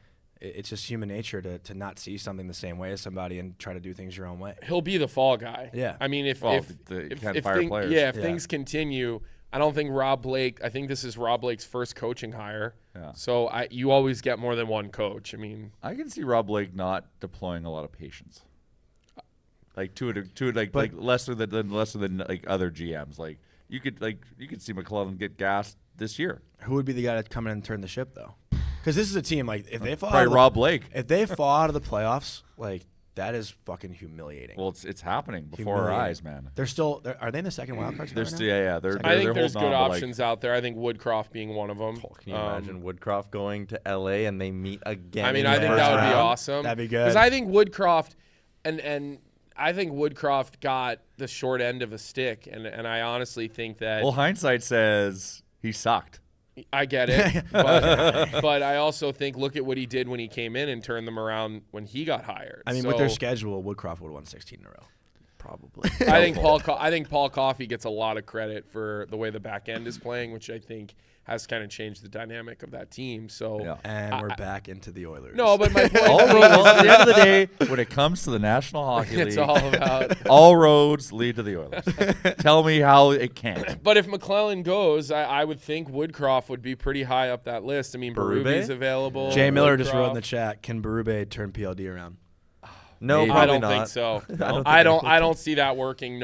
It's just human nature to not see something the same way as somebody and try to do things your own way. He'll be the fall guy. Yeah. I mean, if You can't fire players. if Yeah. things continue, I don't think Rob Blake. I think this is Rob Blake's first coaching hire. Yeah. So you always get more than one coach. I mean, I can see Rob Blake not deploying a lot of patience. Like But- like lesser than like other GMs. Like you could see McClellan get gassed this year. Who would be the guy to come in and turn the ship, though? Because this is a team, like, if they fall out Probably of the, Rob Blake. if they fall out of the playoffs, like, that is fucking humiliating. Well, it's happening before our Humiliating. eyes, man. They're still are they in the second wild card spot There's right now? yeah. They're I think they're there's holding good on, but, like, options out there. I think Woodcroft being one of them. Can you imagine Woodcroft going to LA and they meet again? I mean, in I the think first that would be round? awesome. That'd be good. Because I think Woodcroft, and I think Woodcroft got the short end of a stick, and I honestly think that Well, hindsight says he sucked. I get it, but I also think look at what he did when he came in and turned them around when he got hired. I mean, with their So, schedule, Woodcroft would have won 16 in a row. Probably. I think Paul Coffey gets a lot of credit for the way the back end is playing, which I think has kind of changed the dynamic of that team. So Yeah. And we're back into the Oilers. no, but my point Well, at the end of the day, when it comes to the National Hockey League, it's all about. all roads lead to the Oilers. Tell me how it can't. But if McClellan goes, I would think Woodcroft would be pretty high up that list. I mean, Berube? Berube's available. Jay Miller just wrote in the Woodcroft. chat, can Berube turn PLD around? No, Maybe. I probably don't not. think so. don't I don't see that working.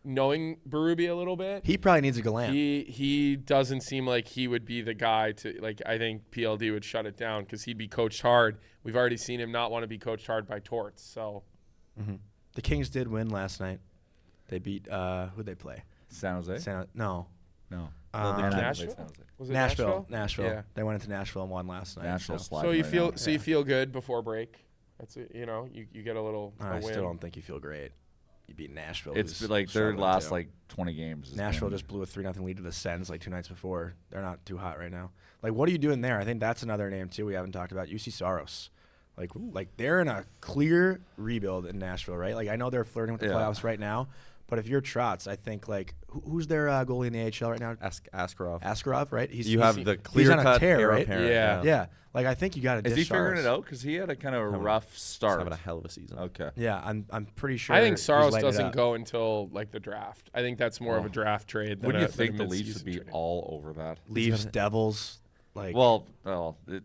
Knowing Berube a little bit, He probably needs a Gallant. he doesn't seem like he would be the guy to like. I think PLD would shut it down because he'd be coached hard. We've already seen him not want to be coached hard by Torts. So The Kings did win last night. They beat who'd they play? San Jose? No. No. Nashville? Was it Nashville. Yeah. They went into Nashville and won last night. Nashville so. slide. So you right feel now. you feel good before break. That's it. You know, you get a little a I win. still don't think you feel great. You beat Nashville. It's who's like their struggling last too. like 20 games. has Nashville been- just blew a 3-0 lead to the Sens like 2 nights before. They're not too hot right now. Like, what are you doing there? I think that's another name too we haven't talked about. UC Saros. Like they're in a clear rebuild in Nashville, right? Like I know they're flirting with the Yeah. playoffs right now, But if you're Trotz, I think like who's their goalie in the AHL right now? Askarov. Askarov, right? You have the he's on a clear-cut tear, heir right? apparent. Yeah. Yeah, like I think you got to Is dish he figuring Saros. it out? Because he had a kind of a rough He's start. having a hell of a season. Okay. Yeah, I'm pretty sure. I think he's Saros lighting it doesn't up. go until like the draft. I think that's more of a draft trade. Than Wouldn't you than think a the Leafs mid-season would be trade. all over that? Leafs, Devils, like Well,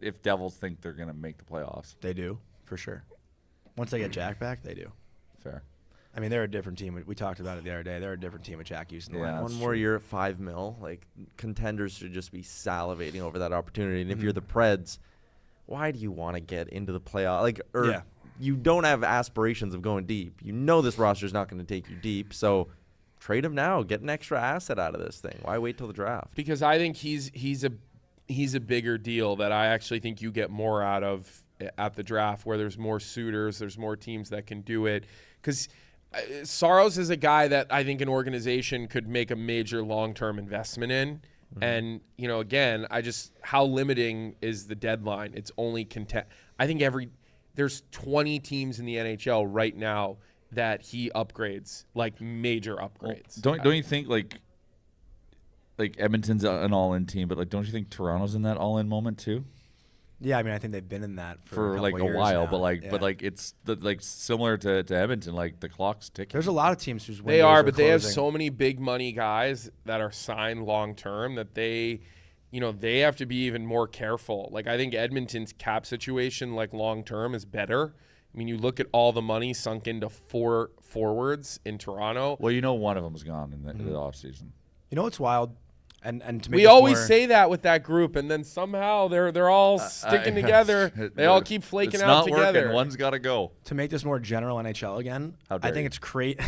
if Devils think they're going to make the playoffs, they do for sure. Once they get Jack back, they do. fair. I mean, they're a different team. We talked about it the other day. They're a different team with Jack Houston. Yeah. One more year at $5 million. Like, contenders should just be salivating over that opportunity. And if you're the Preds, why do you want to get into the playoff? Like, you don't have aspirations of going deep. You know this roster is not going to take you deep. So trade him now. Get an extra asset out of this thing. Why wait till the draft? Because I think he's a bigger deal that I actually think you get more out of at the draft, where there's more suitors, there's more teams that can do it. Because Saros is a guy that I think an organization could make a major long-term investment in. And, again, how limiting is the deadline? It's only I think there's 20 teams in the NHL right now that he upgrades, like major upgrades. Well, don't you think like Edmonton's an all-in team, but like don't you think Toronto's in that all-in moment too? Yeah, I mean, I think they've been in that For a like couple a years while, now. but it's similar to Edmonton, like the clock's ticking. There's a lot of teams whose They are, but closing. they have so many big money guys that are signed long term that they have to be even more careful. Like I think Edmonton's cap situation, like long term, is better. I mean, you look at all the money sunk into 4 forwards in Toronto. Well, one of them's gone in the offseason. You know what's wild? And to make We this always more, say that with that group, and then somehow they're all sticking together. They all keep flaking it's out not together. Working. One's got to go. to make this more general NHL again. How dare I think you. it's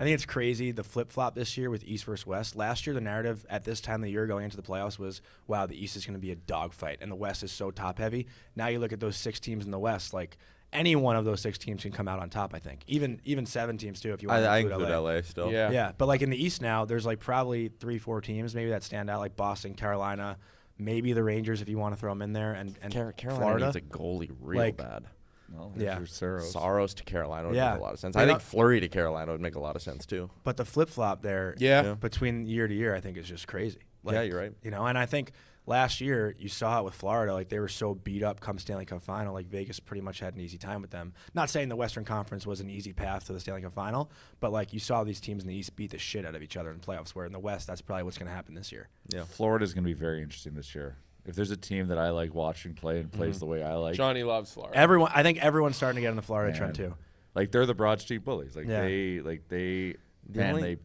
I think it's crazy the flip flop this year with East versus West. Last year, the narrative at this time of the year going into the playoffs was, wow, the East is going to be a dogfight, and the West is so top heavy. Now you look at those 6 teams in the West, like any one of those 6 teams can come out on top. I think even 7 teams too, if you want I to include include LA still. Yeah. Yeah, but like in the East now, there's like probably 3-4 teams maybe that stand out, like Boston, Carolina, maybe the Rangers if you want to throw them in there, and Carolina Florida. needs a goalie real Like, bad. Well, Yeah. there's Saros. Saros to Carolina would Yeah. make a lot of sense. They I think don't- Fleury to Carolina would make a lot of sense too. But the flip flop there, Yeah. between year to year, I think is just crazy. Yeah, you're right. And I think last year you saw it with Florida, like they were so beat up come Stanley Cup final, like Vegas pretty much had an easy time with them. Not saying the Western Conference was an easy path to the Stanley Cup final, but like you saw these teams in the East beat the shit out of each other in playoffs, where in the West that's probably what's going to happen this year. Yeah. Florida's going to be very interesting this year. If there's a team that I like watching play and plays the way I like, Johnny loves Florida. I think everyone's starting to get on the Florida trend too. like they're the Broad Street Bullies. Like Yeah. they only-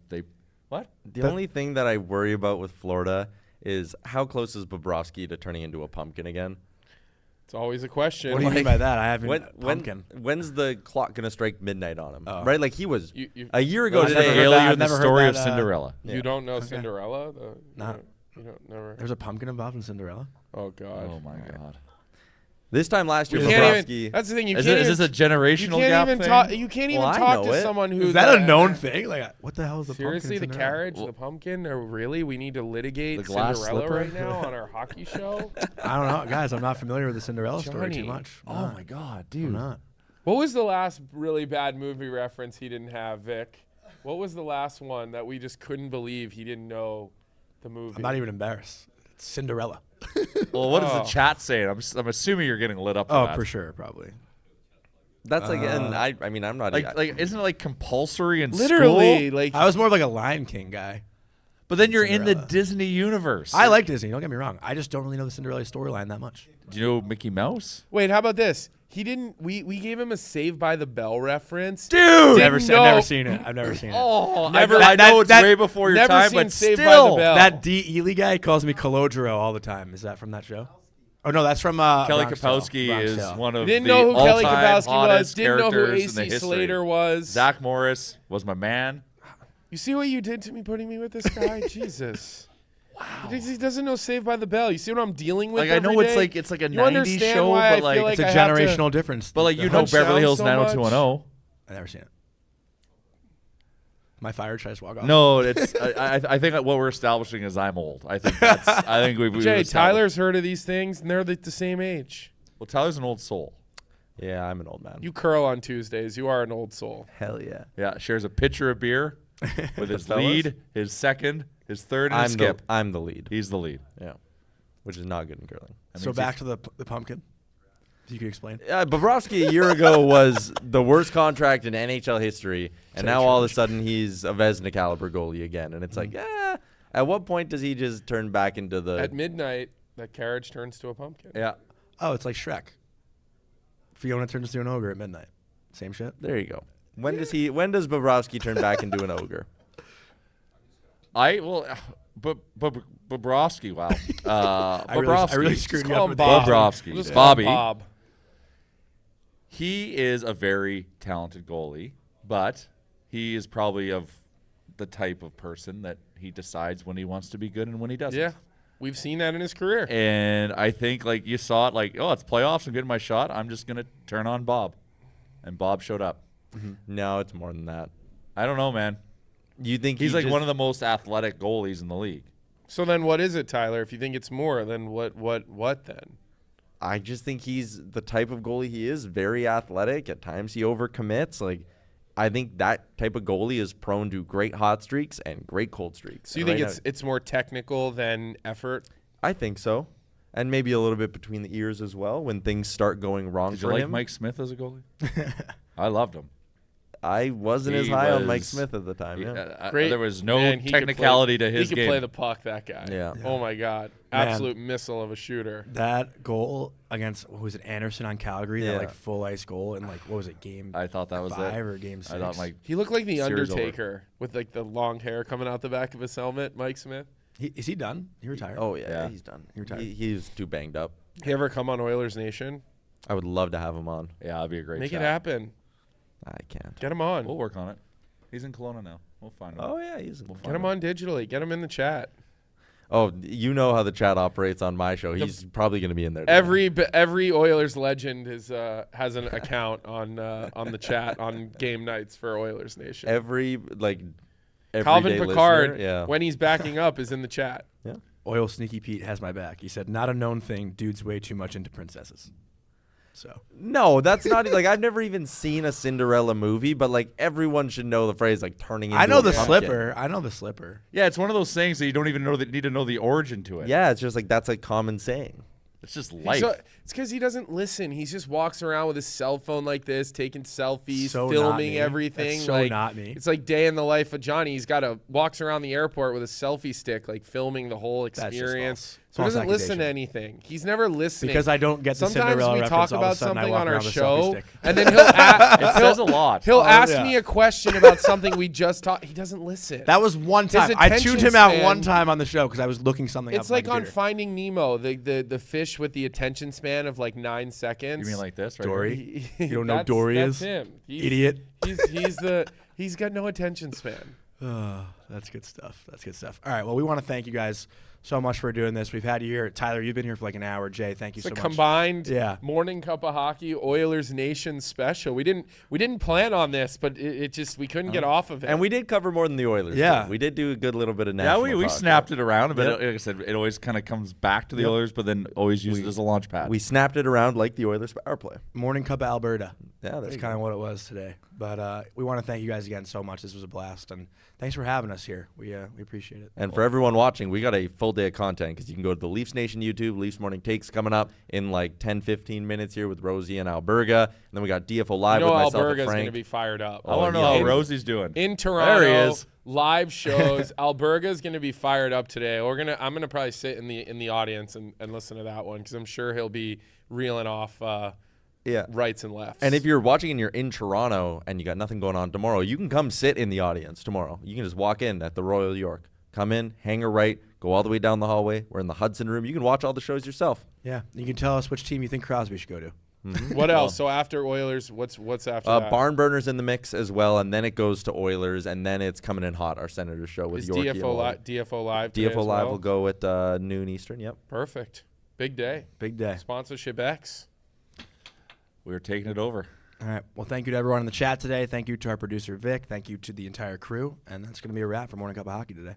what? The only thing that I worry about with Florida is how close is Bobrovsky to turning into a pumpkin again? It's always a question. What do you mean by that? I haven't pumpkin. When's the clock gonna strike midnight on him? Oh. Right, like he was You- a year ago I've Does never it today. heard hail that. you I've in the never heard story of that, Cinderella? You don't know Cinderella? No. You don't never. There's a pumpkin involved in Cinderella. Oh God. Oh my God! This time last year, You can't Bobrovsky. even, that's the thing. You Is can't this a even, generational you gap can't even thing? talk. You can't even Well, I talk know to it. someone who Is that a known thing? Like, what the hell is the Seriously, the pumpkin? in Cinderella? carriage, the pumpkin, or really? We need to litigate The glass Cinderella slipper? right now on our hockey show. I don't know, guys. I'm not familiar with the Cinderella story Johnny. too much. Oh my God, I'm dude! not. What was the last really bad movie reference he didn't have, Vic? What was the last one that we just couldn't believe he didn't know the movie? I'm not even embarrassed. It's Cinderella. Well, what does the Oh. chat say? I'm assuming you're getting lit up. For Oh, that. for sure, probably. That's like, and I mean, I'm not Like, isn't it like compulsory in literally school? like I was more of like a Lion King guy. But then you're in the Cinderella. Disney universe. I like Disney. Don't get me wrong. I just don't really know the Cinderella storyline that much. Do you know Mickey Mouse? Wait, how about this? He didn't. We gave him a Saved by the Bell reference, Dude! Didn't I've know- never seen it. I've never seen it. Oh, Never- I know it's that- way before your never time, seen but Saved by still. the Bell. That D. Ely guy calls me Calogero all the time. Is that from that show? Oh no, that's from Kelly Bronx Tale. Kapowski Bronx is Tale. one of Didn't the know who Kelly all-time Kapowski was. hottest Didn't know who characters in the AC history. Slater was. Zach Morris was my man. You see what you did to me putting me with this guy? Jesus. Wow. He doesn't know Saved by the Bell. You see what I'm dealing with? Like I know every it's day? like a You 90s understand show, why I but like feel like It's a I have to- generational difference. but like you know punch Beverly down Hills so 90210. I've never seen it. My fire tries to walk off. No, it's I think what we're establishing is I'm old. I think that's I think we've Jay, established- Tyler's heard of these things, and they're the same age. Well, Tyler's an old soul. Yeah, I'm an old man. You curl on Tuesdays. You are an old soul. Hell yeah. Yeah, shares a pitcher of beer with his fellas? lead, his second, his third, and his skip. I'm the lead. He's the lead. Yeah, which is not good in curling. So back to the pumpkin. If you could explain. Bobrovsky a year ago was the worst contract in NHL history, and now all of a sudden he's a Vezina caliber goalie again. And it's like, at what point does he just turn back into the? At midnight, that carriage turns to a pumpkin. Yeah. Oh, it's like Shrek. Fiona turns into an ogre at midnight. Same shit. There you go. When does Bobrovsky turn back into an ogre? Bobrovsky. Wow. I Bobrovsky. really screwed you Call up him with Bob. the Bobrovsky. We'll just call him Bobby. Bob. He is a very talented goalie, but he is probably of the type of person that he decides when he wants to be good and when he doesn't. Yeah, we've seen that in his career. And I think like you saw it like, oh, it's playoffs. I'm getting my shot. I'm just going to turn on Bob. And Bob showed up. No, it's more than that. I don't know, man. You think He's like one of the most athletic goalies in the league. So then what is it, Tyler? If you think it's more, then what then? I just think he's the type of goalie he is, very athletic. At times he overcommits. Like, I think that type of goalie is prone to great hot streaks and great cold streaks. So you And think right it's more technical than effort? now, I think so. And maybe a little bit between the ears as well when things start going wrong Did for you like him. Mike Smith as a goalie? I loved him. I wasn't He as high on Mike was- Smith at the time. Yeah. Great. There was no Man, he could technicality play, to his He game. could play the puck, that guy. Yeah. Oh, my God. Man. Absolute missile of a shooter. That goal against, what was it, Anderson on Calgary? That Yeah. like full ice goal in like, what was it, game I thought that was 5 it. or game 6? I thought Mike. He looked like the Series over. Undertaker with like the long hair coming out the back of his helmet, Mike Smith. Is he done? He retired? Oh, yeah, Yeah. he's done. He retired. He's too banged up. He ever come on Oilers Nation? I would love to have him on. Yeah, that'd be a great Make chat. it happen. I can't. Get him on. We'll work on it. He's in Kelowna now. We'll find him. Oh, yeah, he's. We'll find Get him on digitally. Get him in the chat. Oh, you know how the chat operates on my show. He's probably going to be in there today. Every Oilers legend has an account on the chat on game nights for Oilers Nation. Every Calvin everyday Pickard, listener, yeah. when he's backing up, is in the chat. Yeah. Oil Sneaky Pete has my back. He said, not a known thing. Dude's way too much into princesses. So No, that's not like I've never even seen a Cinderella movie, but like everyone should know the phrase like turning into I know a the pumpkin. slipper. I know the slipper. Yeah, it's one of those things that you don't even need to know the origin to it. Yeah, it's just like that's a common saying. It's just life. It's because he doesn't listen. He just walks around with his cell phone like this, taking selfies, So not filming me. everything. That's so like, not me. It's like day in the life of Johnny. He's walks around the airport with a selfie stick, like filming the whole That's just experience. false. So he False doesn't listen to accusation. anything. He's never listening. Because I don't get the Sometimes Cinderella we reference, talk all of a about sudden I something walk on our around with a selfie show, stick. and then he'll says a lot. He'll ask yeah. me a question about something we just talked. He doesn't listen. That was one His time. I attention tuned him out span- one time on the show because I was looking something up. It's like my on computer. Finding Nemo, the fish with the attention span of like 9 seconds. You mean like this, right? Dory? here? You don't know who Dory that's is? him. Idiot. He's got no attention span. That's good stuff. That's good stuff. All right. Well, we want to thank you guys so much for doing this. We've had you here. Tyler, you've been here for like an hour. Jay, thank you It's so a much. combined Yeah. morning cup of hockey Oilers Nation special. We didn't plan on this, but it just we couldn't get off of it. And we did cover more than the Oilers. Yeah. did. We did do a good little bit of Yeah, national we talk. snapped it around, but Yep. like I said, it always kind of comes back to the Yep. Oilers, but then always use it as a launch pad. We snapped it around like the Oilers power play. Morning Cup of Alberta. Yeah, there That's you kind of go. what it was today. But we want to thank you guys again so much. This was a blast, and thanks for having us here. We appreciate it. And for everyone watching, we got a full day of content because you can go to the Leafs Nation YouTube. Leafs Morning Takes coming up in like 10-15 minutes here with Rosie and Alberga. And then we got DFO Live you know with myself Alberga's and going Frank. to be fired up. I want to know yeah. how Rosie's doing. In Toronto, There he is. live shows. Alberga's going to be fired up today. I'm going to probably sit in the audience and listen to that one because I'm sure he'll be reeling off Yeah. rights and lefts. And if you're watching and you're in Toronto and you got nothing going on tomorrow, you can come sit in the audience tomorrow. You can just walk in at the Royal York. Come in, hang a right, go all the way down the hallway. We're in the Hudson Room. You can watch all the shows yourself. Yeah, you can tell us which team you think Crosby should go to. what else? So after Oilers, what's after that? Barn Burners in the mix as well, and then it goes to Oilers, and then it's coming in hot, our Senators show with Is Yorkie. DFO Live today DFO as Live well? will go at noon Eastern, yep. Perfect. Big day. Big day. Sponsorship X. We're taking it over. All right. Well, thank you to everyone in the chat today. Thank you to our producer, Vic. Thank you to the entire crew. And that's going to be a wrap for Morning Cup of Hockey today.